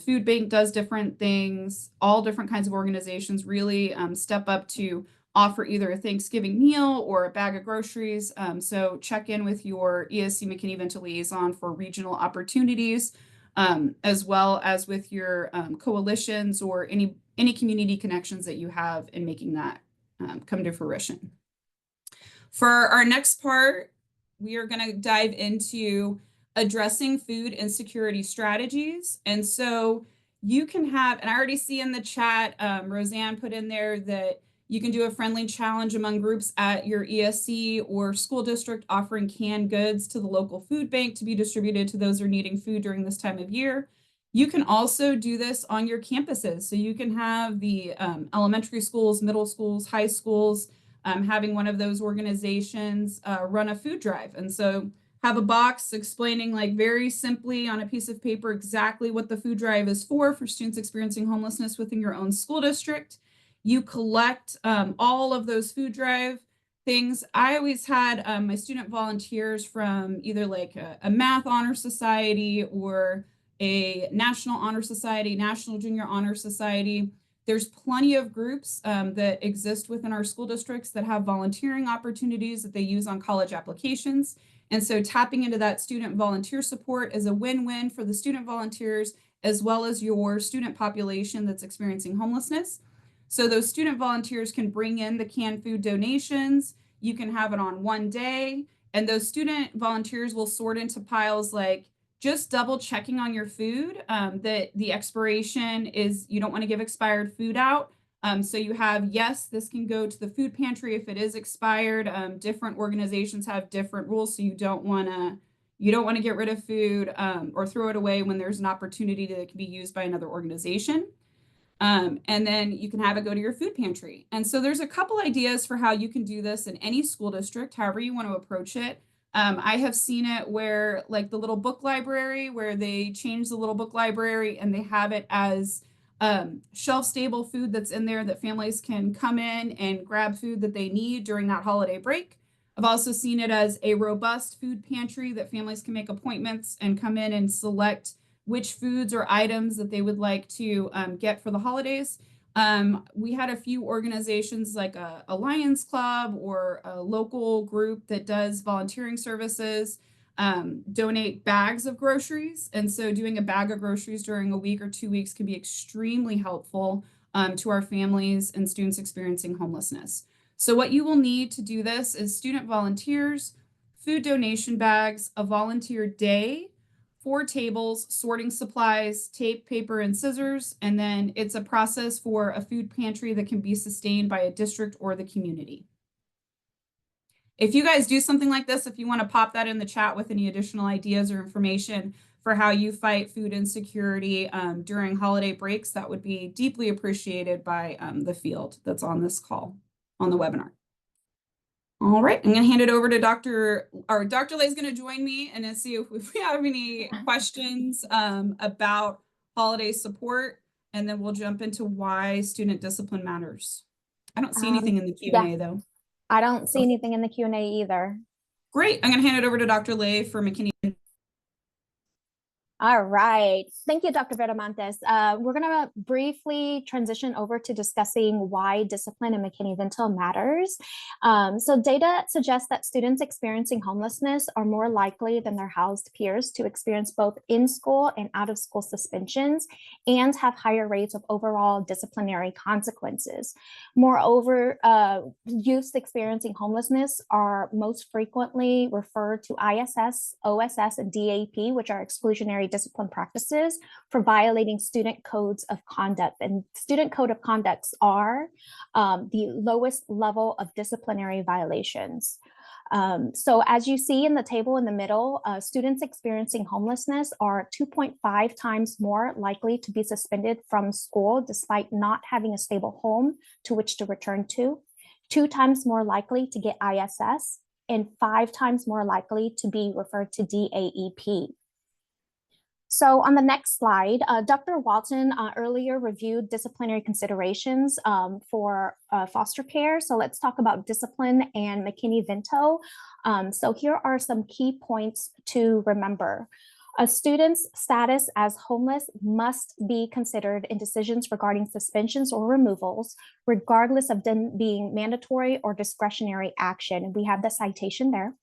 Food Bank does different things. All different kinds of organizations really step up to offer either a Thanksgiving meal or a bag of groceries. So check in with your ESC McKinney-Vento liaison for regional opportunities, as well as with your coalitions or any community connections that you have in making that come to fruition. For our next part, we are going to dive into addressing food insecurity strategies. And so you can have, and I already see in the chat, Roseanne put in there that you can do a friendly challenge among groups at your ESC or school district offering canned goods to the local food bank to be distributed to those who are needing food during this time of year. You can also do this on your campuses. So you can have the elementary schools, middle schools, high schools, having one of those organizations run a food drive. And so have a box explaining like very simply on a piece of paper exactly what the food drive is for students experiencing homelessness within your own school district. You collect all of those food drive things. I always had my student volunteers from either like a math honor society or a national honor society, national junior honor society. There's plenty of groups that exist within our school districts that have volunteering opportunities that they use on college applications. And so tapping into that student volunteer support is a win-win for the student volunteers as well as your student population that's experiencing homelessness. So those student volunteers can bring in the canned food donations. You can have it on one day, and those student volunteers will sort into piles like just double checking on your food, that the expiration is, you don't want to give expired food out. So you have, yes, this can go to the food pantry if it is expired. Different organizations have different rules, so you don't want to get rid of food or throw it away when there's an opportunity that it can be used by another organization. And then you can have it go to your food pantry. And so there's a couple ideas for how you can do this in any school district, however you want to approach it. I have seen it where like the little book library, where they change the little book library and they have it as shelf stable food that's in there that families can come in and grab food that they need during that holiday break. I've also seen it as a robust food pantry that families can make appointments and come in and select which foods or items that they would like to get for the holidays. We had a few organizations like a Lions Club or a local group that does volunteering services donate bags of groceries. And so doing a bag of groceries during a week or 2 weeks can be extremely helpful to our families and students experiencing homelessness. So what you will need to do this is student volunteers, food donation bags, a volunteer day, 4 tables, sorting supplies, tape, paper, and scissors, and then it's a process for a food pantry that can be sustained by a district or the community. If you guys do something like this, if you want to pop that in the chat with any additional ideas or information for how you fight food insecurity during holiday breaks, that would be deeply appreciated by the field that's on this call, on the webinar. All right, I'm going to hand it over to Dr. Lay is going to join me and see if we have any questions about holiday support, and then we'll jump into why student discipline matters. I don't see anything in the Q&A though. I don't see anything in the Q&A either. Great, I'm going to hand it over to Dr. Lay for McKinney. All right. Thank you, Dr. Viramontes. We're going to briefly transition over to discussing why discipline in McKinney-Vento matters. So data suggests that students experiencing homelessness are more likely than their housed peers to experience both in-school and out-of-school suspensions and have higher rates of overall disciplinary consequences. Moreover, youths experiencing homelessness are most frequently referred to ISS, OSS, and DAP, which are exclusionary discipline practices for violating student codes of conduct. And student code of conducts are the lowest level of disciplinary violations. So as you see in the table in the middle, students experiencing homelessness are 2.5 times more likely to be suspended from school despite not having a stable home to which to return to, 2 times more likely to get ISS, and 5 times more likely to be referred to DAEP. So on the next slide, Dr. Walton earlier reviewed disciplinary considerations for foster care. So let's talk about discipline and McKinney-Vento. So here are some key points to remember. A student's status as homeless must be considered in decisions regarding suspensions or removals, regardless of them being mandatory or discretionary action. And we have the citation there.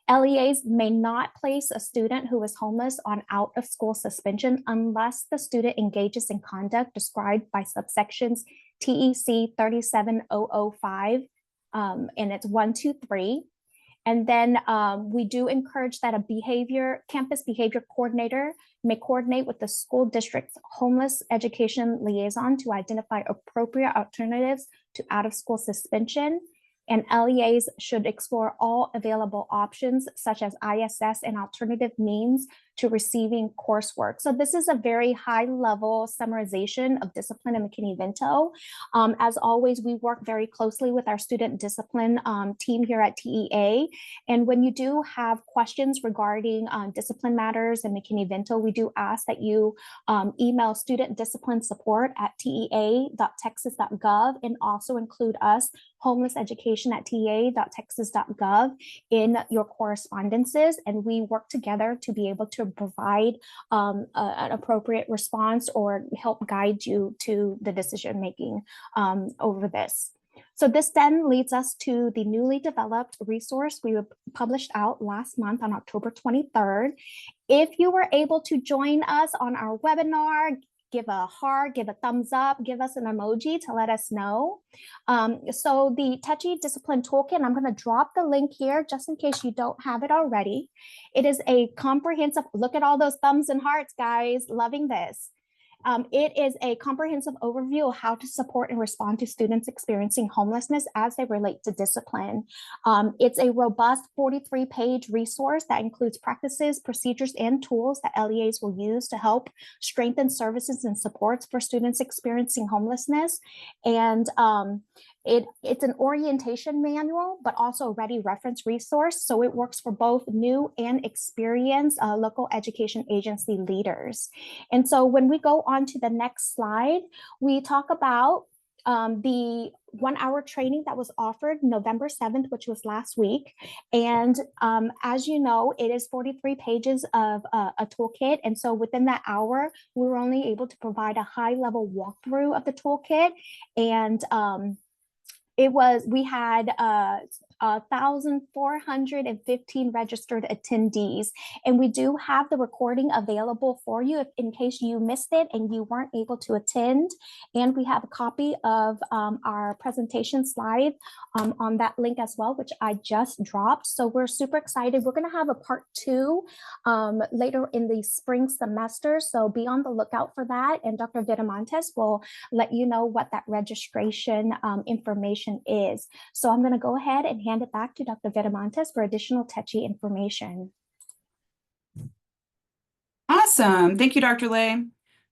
LEAs may not place a student who is homeless on out-of-school suspension unless the student engages in conduct described by subsections TEC 37005, and it's 1, 2, 3. And then we do encourage that a campus behavior coordinator may coordinate with the school district's homeless education liaison to identify appropriate alternatives to out-of-school suspension. And LEAs should explore all available options, such as ISS and alternative means to receiving coursework. So this is a very high-level summarization of discipline in McKinney-Vento. As always, we work very closely with our student discipline team here at TEA. And when you do have questions regarding discipline matters in McKinney-Vento, we do ask that you email student discipline support at tea.texas.gov and also include us, homelesseducation@tea.texas.gov, in your correspondences, and we work together to be able to provide an appropriate response or help guide you to the decision making over this. So this then leads us to the newly developed resource we published out last month on October 23rd. If you were able to join us on our webinar, give a heart, give a thumbs up, give us an emoji to let us know. So the TECHI Discipline Toolkit, I'm going to drop the link here just in case you don't have it already. It is a comprehensive, look at all those thumbs and hearts, guys, loving this. It is a comprehensive overview of how to support and respond to students experiencing homelessness as they relate to discipline. It's a robust 43-page resource that includes practices, procedures, and tools that LEAs will use to help strengthen services and supports for students experiencing homelessness. And it's an orientation manual, but also a ready reference resource. So it works for both new and experienced local education agency leaders. And so when we go on to the next slide, we talk about the 1-hour training that was offered November 7th, which was last week. And as you know, it is 43 pages of a toolkit. And so within that hour, we were only able to provide a high-level walkthrough of the toolkit. And we had 1,415 registered attendees, and we do have the recording available for you in case you missed it and you weren't able to attend. And we have a copy of our presentation slide on that link as well, which I just dropped. So we're super excited. We're going to have a part 2 later in the spring semester. So be on the lookout for that. And Dr. Viramontes will let you know what that registration information is. So I'm going to go ahead and hand it back to Dr. Viramontes for additional TECHI information. Awesome. Thank you, Dr. Lay.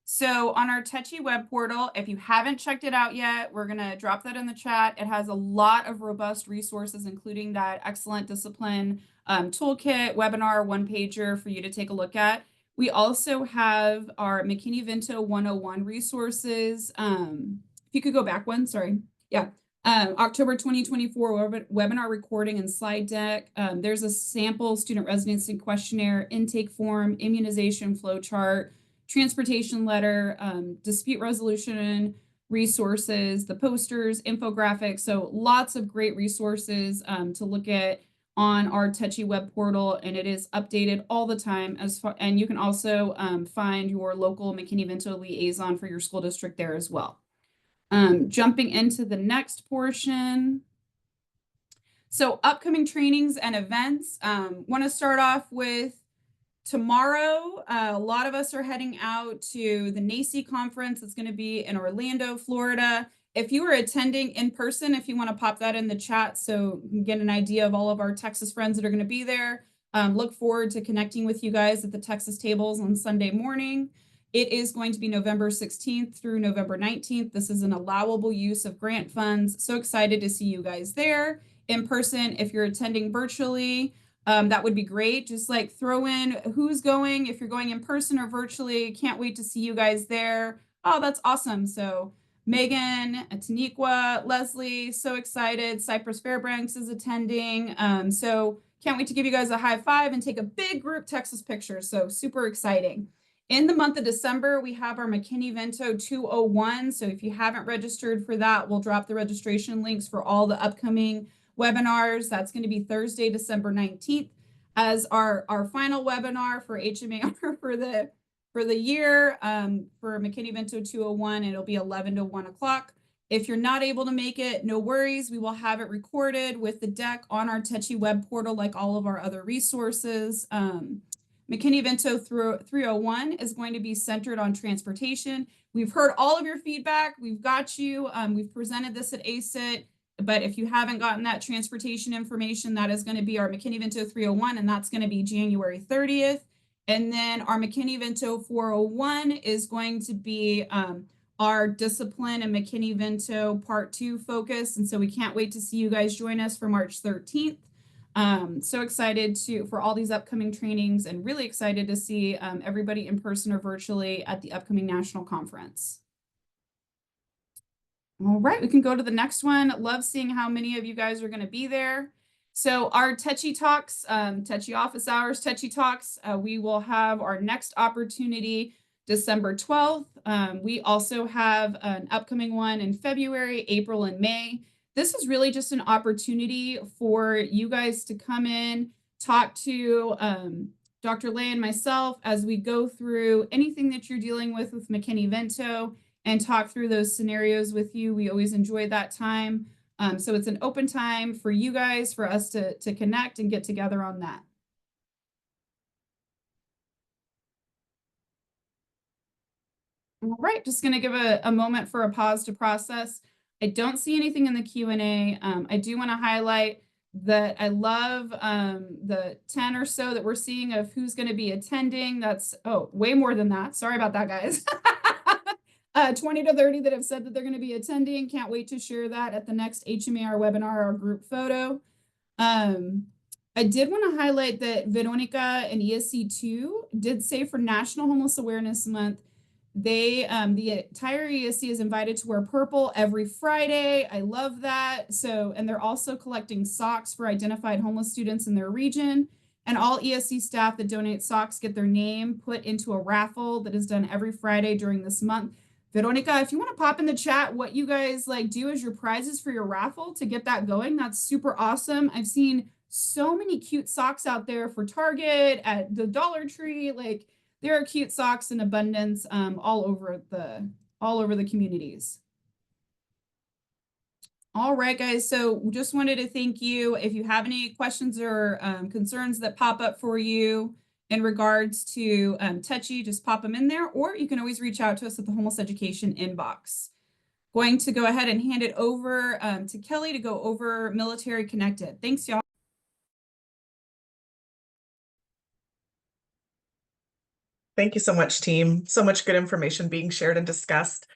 So on our TECHI web portal, if you haven't checked it out yet, we're going to drop that in the chat. It has a lot of robust resources, including that excellent discipline toolkit, webinar, one-pager for you to take a look at. We also have our McKinney-Vento 101 resources. If you could go back one, sorry. Yeah. October 2024 webinar recording and slide deck. There's a sample student residency questionnaire, intake form, immunization flow chart, transportation letter, dispute resolution resources, the posters, infographics. So lots of great resources to look at on our Techi web portal, and it is updated all the time. And you can also find your local McKinney-Vento liaison for your school district there as well. Jumping into the next portion. So upcoming trainings and events. Want to start off with tomorrow. A lot of us are heading out to the NACCE conference. It's going to be in Orlando, Florida. If you are attending in person, if you want to pop that in the chat so you can get an idea of all of our Texas friends that are going to be there, look forward to connecting with you guys at the Texas tables on Sunday morning. It is going to be November 16th through November 19th. This is an allowable use of grant funds. So excited to see you guys there in person. If you're attending virtually, that would be great. Just like throw in who's going, if you're going in person or virtually. Can't wait to see you guys there. Oh, that's awesome. So Megan, Taniqua, Leslie, so excited. Cypress Fairbanks is attending. So can't wait to give you guys a high five and take a big group Texas picture. So super exciting. In the month of December, we have our McKinney-Vento 201. So if you haven't registered for that, we'll drop the registration links for all the upcoming webinars. That's going to be Thursday, December 19th as our final webinar for HMAR for the year for McKinney-Vento 201. It'll be 11 to 1 o'clock. If you're not able to make it, no worries. We will have it recorded with the deck on our Techi web portal like all of our other resources. McKinney-Vento 301 is going to be centered on transportation. We've heard all of your feedback. We've got you. We've presented this at ACIT, but if you haven't gotten that transportation information, that is going to be our McKinney-Vento 301, and that's going to be January 30th. And then our McKinney-Vento 401 is going to be our discipline and McKinney-Vento Part 2 focus. And so we can't wait to see you guys join us for March 13th. So excited for all these upcoming trainings and really excited to see everybody in person or virtually at the upcoming national conference. All right, we can go to the next one. Love seeing how many of you guys are going to be there. So our Techi Talks, Techi Office Hours, Techi Talks, we will have our next opportunity December 12th. We also have an upcoming one in February, April, and May. This is really just an opportunity for you guys to come in, talk to Dr. Lay and myself as we go through anything that you're dealing with McKinney-Vento and talk through those scenarios with you. We always enjoy that time. So it's an open time for you guys, for us to connect and get together on that. All right, just going to give a moment for a pause to process. I don't see anything in the Q&A. I do want to highlight that I love the 10 or so that we're seeing of who's going to be attending. That's, way more than that. Sorry about that, guys. 20 to 30 that have said that they're going to be attending. Can't wait to share that at the next HMAR webinar or group photo. I did want to highlight that Veronica and ESC2 did say for National Homeless Awareness Month, the entire ESC is invited to wear purple every Friday. I love that. So, and they're also collecting socks for identified homeless students in their region. And all ESC staff that donate socks get their name put into a raffle that is done every Friday during this month. Veronica, if you want to pop in the chat what you guys do as your prizes for your raffle to get that going, that's super awesome. I've seen so many cute socks out there for Target, at the Dollar Tree. There are cute socks in abundance all over the communities. All right, guys. So just wanted to thank you. If you have any questions or concerns that pop up for you in regards to Techi, just pop them in there, or you can always reach out to us at the Homeless Education inbox. Going to go ahead and hand it over to Kelly to go over Military Connected. Thanks, y'all. Thank you so much, team. So much good information being shared and discussed.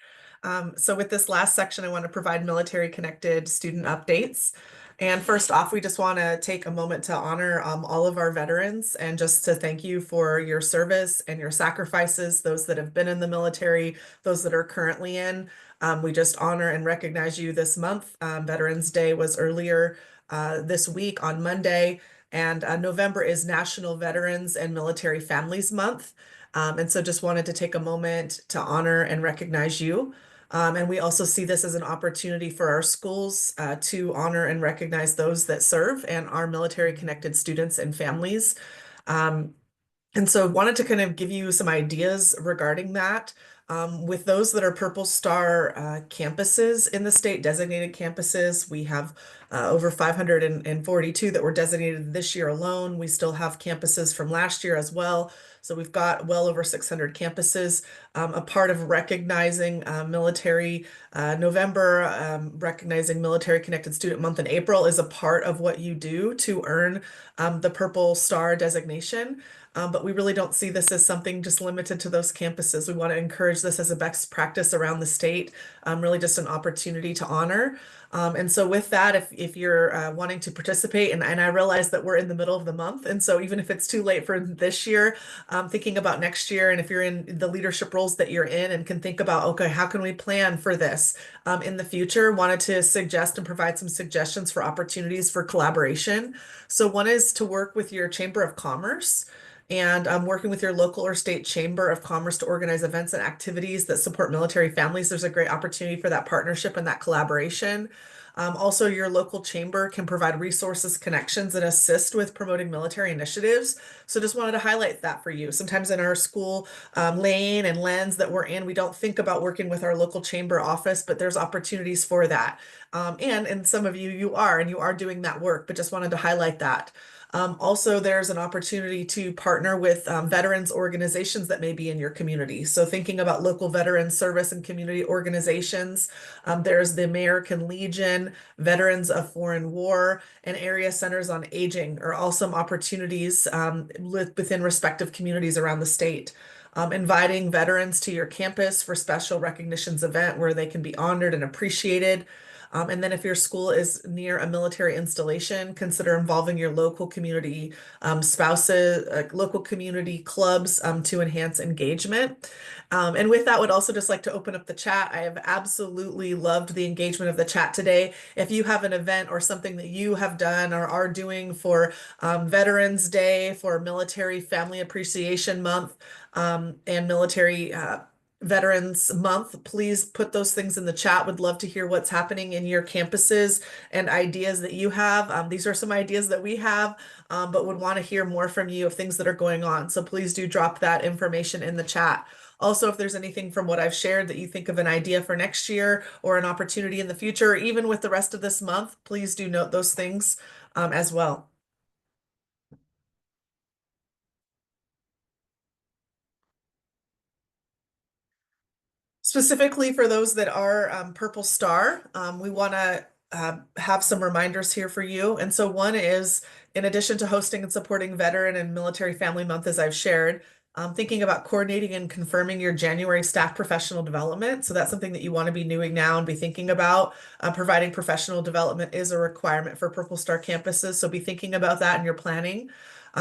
So with this last section, I want to provide military connected student updates. And first off, we just want to take a moment to honor all of our veterans and just to thank you for your service and your sacrifices, those that have been in the military, those that are currently in. We just honor and recognize you this month. Veterans Day was earlier this week on Monday, and November is National Veterans and Military Families Month. And so just wanted to take a moment to honor and recognize you. And we also see this as an opportunity for our schools to honor and recognize those that serve and our military connected students and families. And so wanted to kind of give you some ideas regarding that. With those that are Purple Star campuses in the state, designated campuses, we have over 542 that were designated this year alone. We still have campuses from last year as well. So we've got well over 600 campuses. A part of recognizing military November, recognizing Military Connected Student Month in April is a part of what you do to earn the Purple Star designation. But we really don't see this as something just limited to those campuses. We want to encourage this as a best practice around the state, really just an opportunity to honor. And so with that, if you're wanting to participate, and I realize that we're in the middle of the month, and so even if it's too late for this year, thinking about next year, and if you're in the leadership roles that you're in and can think about, okay, how can we plan for this in the future, wanted to suggest and provide some suggestions for opportunities for collaboration. So one is to work with your Chamber of Commerce and working with your local or state Chamber of Commerce to organize events and activities that support military families. There's a great opportunity for that partnership and that collaboration. Also, your local chamber can provide resources, connections, and assist with promoting military initiatives. So just wanted to highlight that for you. Sometimes in our school lane and lens that we're in, we don't think about working with our local chamber office, but there's opportunities for that. And some of you are, and you are doing that work, but just wanted to highlight that. Also, there's an opportunity to partner with veterans organizations that may be in your community. So thinking about local veteran service and community organizations, there's the American Legion, Veterans of Foreign War, and area centers on aging are all some opportunities within respective communities around the state. Inviting veterans to your campus for special recognitions event where they can be honored and appreciated. And then if your school is near a military installation, consider involving your local community spouses, local community clubs to enhance engagement. And with that, would also just like to open up the chat. I have absolutely loved the engagement of the chat today. If you have an event or something that you have done or are doing for Veterans Day, for Military Family Appreciation Month, and Military Veterans Month, please put those things in the chat. Would love to hear what's happening in your campuses and ideas that you have. These are some ideas that we have, but would want to hear more from you of things that are going on. So please do drop that information in the chat. Also, if there's anything from what I've shared that you think of an idea for next year or an opportunity in the future, or even with the rest of this month, please do note those things as well. Specifically for those that are Purple Star, we want to have some reminders here for you. And so one is, in addition to hosting and supporting Veteran and Military Family Month, as I've shared, thinking about coordinating and confirming your January staff professional development. So that's something that you want to be doing now and be thinking about. Providing professional development is a requirement for Purple Star campuses. So be thinking about that in your planning.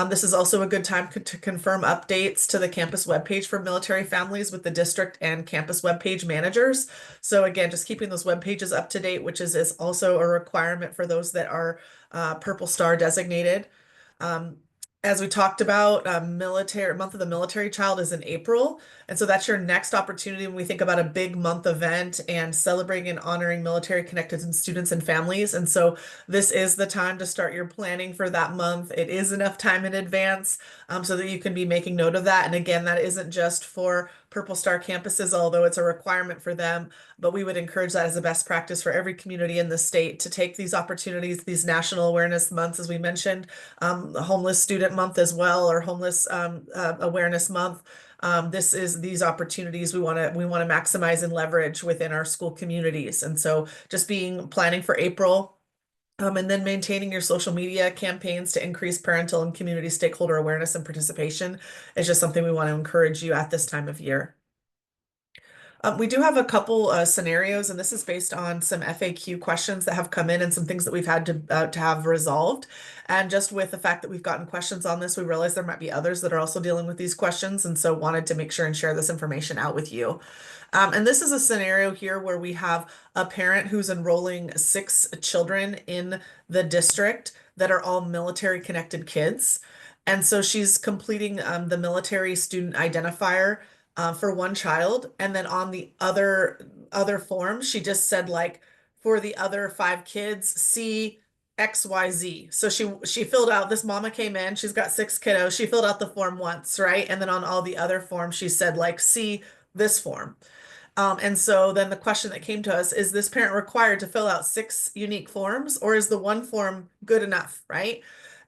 This is also a good time to confirm updates to the campus webpage for military families with the district and campus webpage managers. So again, just keeping those web pages up to date, which is also a requirement for those that are Purple Star designated. As we talked about, military month of the military child is in April. And so that's your next opportunity when we think about a big month event and celebrating and honoring military connected students and families. And so this is the time to start your planning for that month. It is enough time in advance so that you can be making note of that. And again, that isn't just for Purple Star campuses, although it's a requirement for them, but we would encourage that as a best practice for every community in the state to take these opportunities, these national awareness months, as we mentioned, the Homeless Student Month as well, or Homeless Awareness Month. These opportunities we want to maximize and leverage within our school communities. And so just planning for April, and then maintaining your social media campaigns to increase parental and community stakeholder awareness and participation is just something we want to encourage you at this time of year. We do have a couple scenarios, and this is based on some FAQ questions that have come in and some things that we've had to have resolved. And just with the fact that we've gotten questions on this, we realized there might be others that are also dealing with these questions, and so wanted to make sure and share this information out with you. And this is a scenario here where we have a parent who's enrolling 6 children in the district that are all military connected kids. And so she's completing the military student identifier for one child, and then on the other form, she just said like for the other 5 kids, see XYZ. So she filled out, this mama came in, she's got 6 kiddos, she filled out the form once, right? And then on all the other forms, she said like see this form. And so then the question that came to us is this parent required to fill out 6 unique forms, or is the one form good enough, right?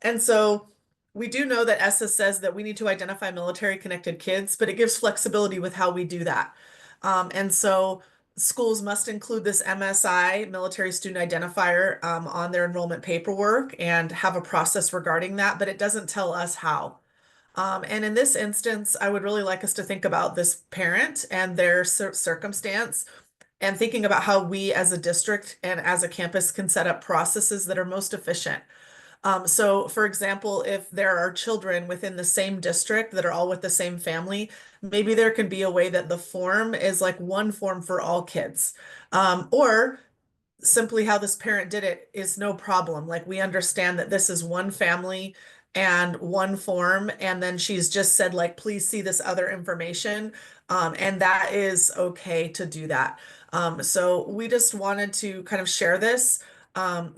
And so we do know that ESSA says that we need to identify military connected kids, but it gives flexibility with how we do that. And so schools must include this MSI, military student identifier, on their enrollment paperwork and have a process regarding that, but it doesn't tell us how. And in this instance, I would really like us to think about this parent and their circumstance and thinking about how we as a district and as a campus can set up processes that are most efficient. So for example, if there are children within the same district that are all with the same family, maybe there can be a way that the form is like one form for all kids. Or simply how this parent did it is no problem. Like we understand that this is one family and one form, and then she's just said like, please see this other information. And that is okay to do that. So we just wanted to kind of share this,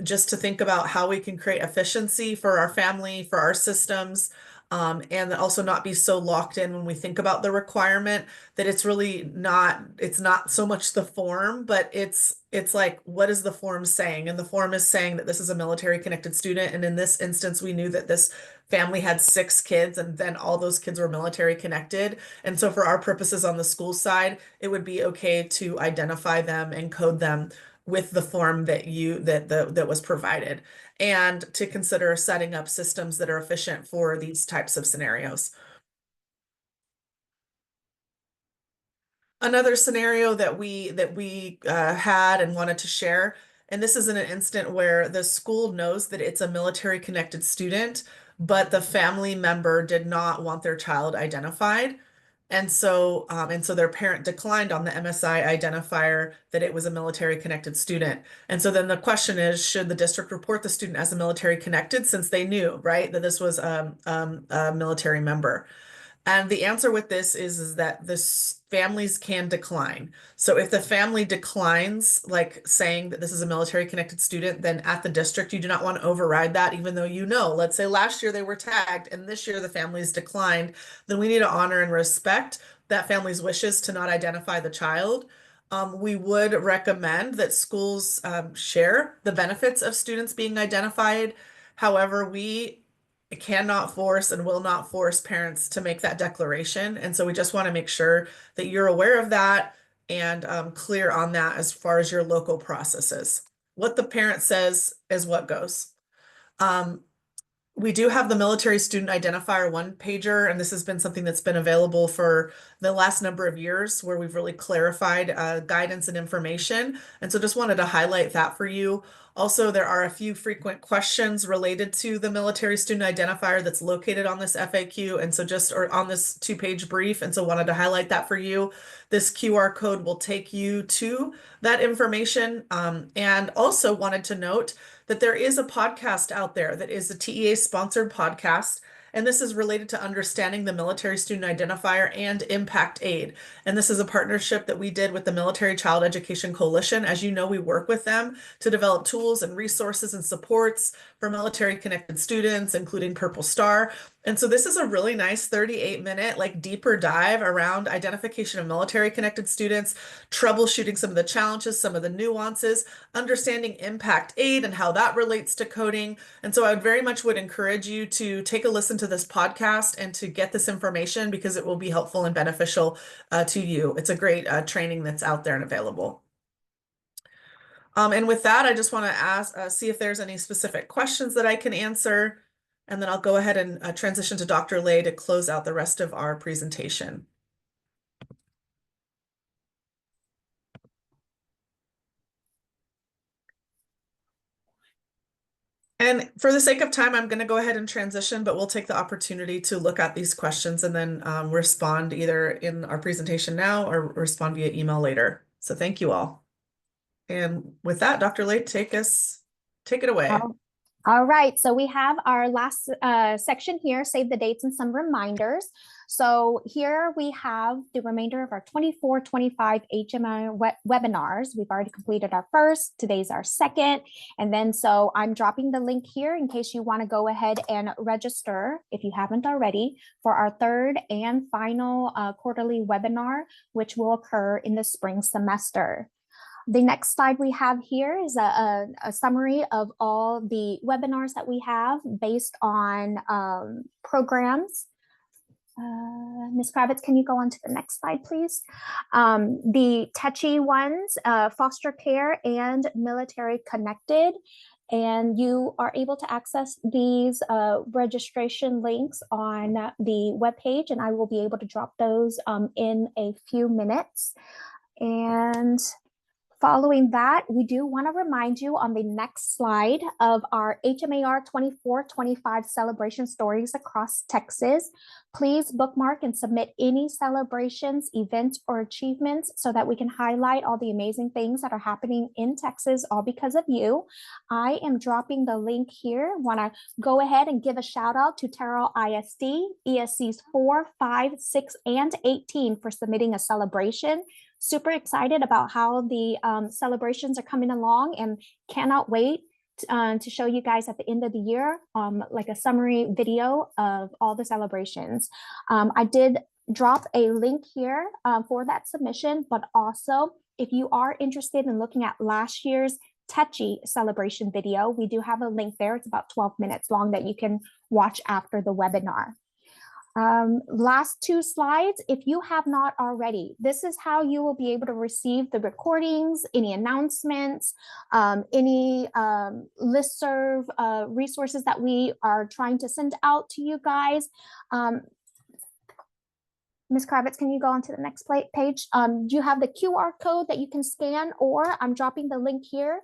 just to think about how we can create efficiency for our family, for our systems, and also not be so locked in when we think about the requirement that it's really not, it's not so much the form, but it's like, what is the form saying? And the form is saying that this is a military connected student. And in this instance, we knew that this family had 6 kids and then all those kids were military connected. And so for our purposes on the school side, it would be okay to identify them and code them with the form that was provided, and to consider setting up systems that are efficient for these types of scenarios. Another scenario that we had and wanted to share, and this is in an instant where the school knows that it's a military connected student, but the family member did not want their child identified. And so their parent declined on the MSI identifier that it was a military connected student. And so then the question is, should the district report the student as a military connected, since they knew, right, that this was a military member? And the answer with this is that families can decline. So if the family declines, like saying that this is a military connected student, then at the district, you do not want to override that, even though you know, let's say last year they were tagged and this year the families declined, then we need to honor and respect that family's wishes to not identify the child. We would recommend that schools share the benefits of students being identified. However, we cannot force and will not force parents to make that declaration. And so we just want to make sure that you're aware of that and clear on that as far as your local processes. What the parent says is what goes. We do have the military student identifier one pager, and this has been something that's been available for the last number of years where we've really clarified guidance and information. And so just wanted to highlight that for you. Also, there are a few frequent questions related to the military student identifier that's located on this FAQ. And so or on this 2-page brief. And so wanted to highlight that for you. This QR code will take you to that information. And also wanted to note that there is a podcast out there that is a TEA sponsored podcast. And this is related to understanding the military student identifier and impact aid. And this is a partnership that we did with the Military Child Education Coalition. As you know, we work with them to develop tools and resources and supports for military connected students, including Purple Star. And so this is a really nice 38-minute, like deeper dive around identification of military connected students, troubleshooting some of the challenges, some of the nuances, understanding impact aid and how that relates to coding. And so I very much would encourage you to take a listen to this podcast and to get this information because it will be helpful and beneficial to you. It's a great training that's out there and available. And with that, I just want to see if there's any specific questions that I can answer. And then I'll go ahead and transition to Dr. Lay to close out the rest of our presentation. And for the sake of time, I'm going to go ahead and transition, but we'll take the opportunity to look at these questions and then respond either in our presentation now or respond via email later. So thank you all. And with that, Dr. Lay, take it away. All right, so we have our last section here, save the dates and some reminders. So here we have the remainder of our 24-25 HMI webinars. We've already completed our first, today's our second. And then so I'm dropping the link here in case you want to go ahead and register, if you haven't already, for our third and final quarterly webinar, which will occur in the spring semester. The next slide we have here is a summary of all the webinars that we have based on programs. Ms. Kravitz, can you go on to the next slide, please? The TECHI ones, foster care and military connected. And you are able to access these registration links on the webpage, and I will be able to drop those in a few minutes. And following that, we do want to remind you on the next slide of our HMAR 24-25 celebration stories across Texas. Please bookmark and submit any celebrations, events, or achievements so that we can highlight all the amazing things that are happening in Texas, all because of you. I am dropping the link here. Want to go ahead and give a shout out to Terrell ISD, ESCs 4, 5, 6, and 18 for submitting a celebration. Super excited about how the celebrations are coming along and cannot wait to show you guys at the end of the year, like a summary video of all the celebrations. I did drop a link here for that submission, but also if you are interested in looking at last year's TECHI celebration video, we do have a link there. It's about 12 minutes long that you can watch after the webinar. Last two slides, if you have not already, this is how you will be able to receive the recordings, any announcements, any listserv resources that we are trying to send out to you guys. Ms. Kravitz, can you go on to the next page? You have the QR code that you can scan, or I'm dropping the link here.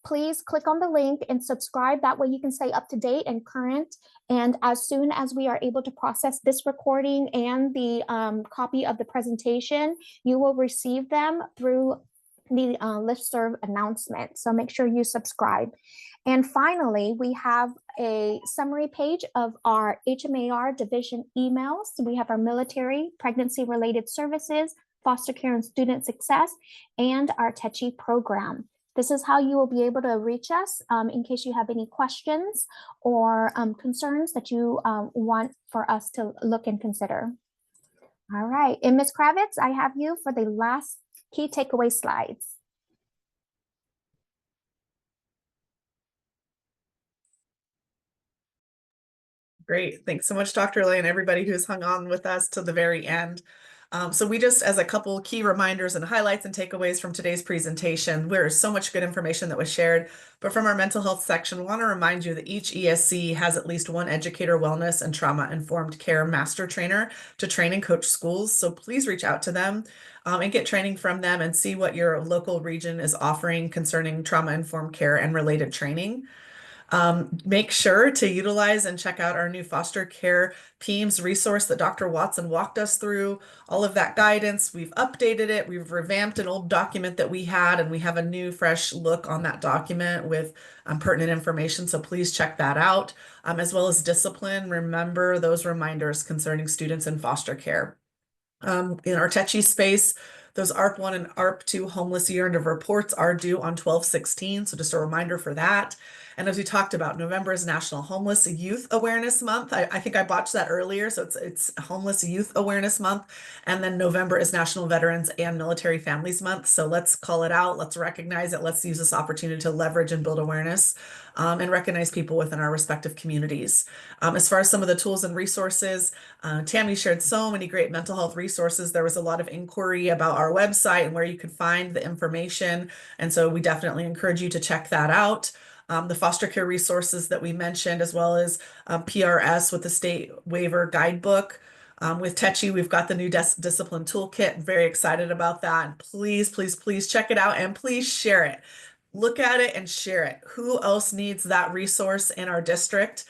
Please click on the link and subscribe. That way you can stay up to date and current. And as soon as we are able to process this recording and the copy of the presentation, you will receive them through the listserv announcement. So make sure you subscribe. And finally, we have a summary page of our HMAR division emails. So we have our military, pregnancy-related services, foster care and student success, and our TECHI program. This is how you will be able to reach us in case you have any questions or concerns that you want for us to look and consider. All right, and Ms. Kravitz, I have you for the last key takeaway slides. Great. Thanks so much, Dr. Lay, and everybody who's hung on with us to the very end. So we just, as a couple key reminders and highlights and takeaways from today's presentation, there's so much good information that was shared, but from our mental health section, we want to remind you that each ESC has at least one educator, wellness, and trauma-informed care master trainer to train and coach schools. So please reach out to them and get training from them and see what your local region is offering concerning trauma-informed care and related training. Make sure to utilize and check out our new foster care PEAMS resource that Dr. Watson walked us through. All of that guidance, we've updated it. We've revamped an old document that we had, and we have a new fresh look on that document with pertinent information. So please check that out, as well as discipline. Remember those reminders concerning students in foster care. In our TECHI space, those ARP1 and ARP2 homeless year-end of reports are due on 12/16. So just a reminder for that. And as we talked about, November is National Homeless Youth Awareness Month. I think I botched that earlier. So it's Homeless Youth Awareness Month. And then November is National Veterans and Military Families Month. So let's call it out. Let's recognize it. Let's use this opportunity to leverage and build awareness and recognize people within our respective communities. As far as some of the tools and resources, Tammy shared so many great mental health resources. There was a lot of inquiry about our website and where you could find the information. And so we definitely encourage you to check that out. The foster care resources that we mentioned, as well as PRS with the state waiver guidebook. With TECHI, we've got the new discipline toolkit. Very excited about that. And please, please, please check it out and please share it. look at it and share it. Who else needs that resource in our district?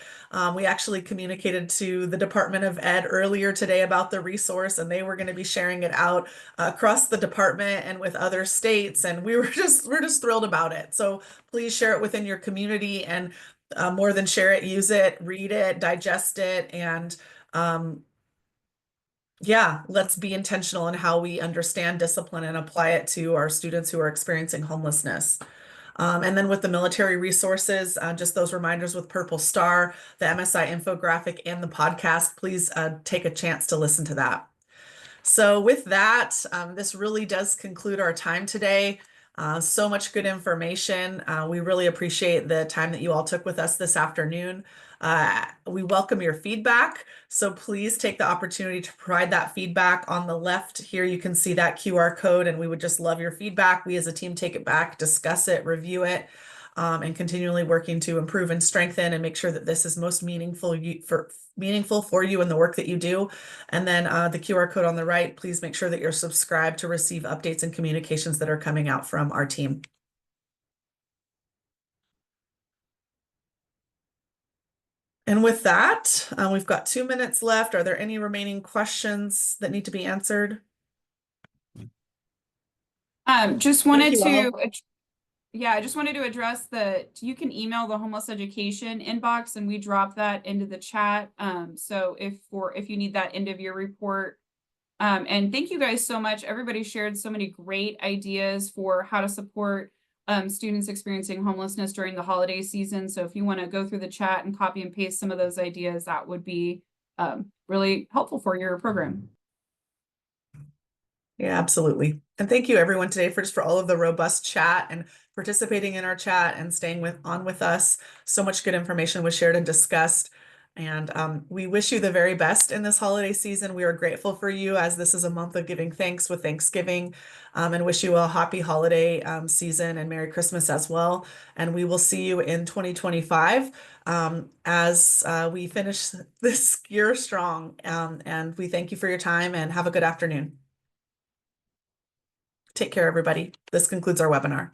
We actually communicated to the Department of Ed earlier today about the resource, and they were going to be sharing it out across the department and with other states. And we're just thrilled about it. So please share it within your community, and more than share it, use it, read it, digest it, and yeah, let's be intentional in how we understand discipline and apply it to our students who are experiencing homelessness. And then with the military resources, just those reminders with Purple Star, the MSI infographic, and the podcast, please take a chance to listen to that. So with that, this really does conclude our time today. So much good information. We really appreciate the time that you all took with us this afternoon. We welcome your feedback. So please take the opportunity to provide that feedback. On the left here, you can see that QR code, and we would just love your feedback. We as a team take it back, discuss it, review it, and continually working to improve and strengthen and make sure that this is most meaningful for you in the work that you do. And then the QR code on the right, please make sure that you're subscribed to receive updates and communications that are coming out from our team. And with that, we've got 2 minutes left. Are there any remaining questions that need to be answered? Just wanted you to, all. yeah, I just wanted to address that you can email the homeless education inbox, and we drop that into the chat. So if you need that end of year report, and thank you guys so much. Everybody shared so many great ideas for how to support students experiencing homelessness during the holiday season. So if you want to go through the chat and copy and paste some of those ideas, that would be really helpful for your program. Yeah, absolutely. And thank you everyone today for all of the robust chat and participating in our chat and staying on with us. So much good information was shared and discussed. And we wish you the very best in this holiday season. We are grateful for you, as this is a month of giving thanks with Thanksgiving, and wish you a happy holiday season and Merry Christmas as well. And we will see you in 2025 as we finish this year strong. And we thank you for your time, and have a good afternoon. Take care, everybody. This concludes our webinar.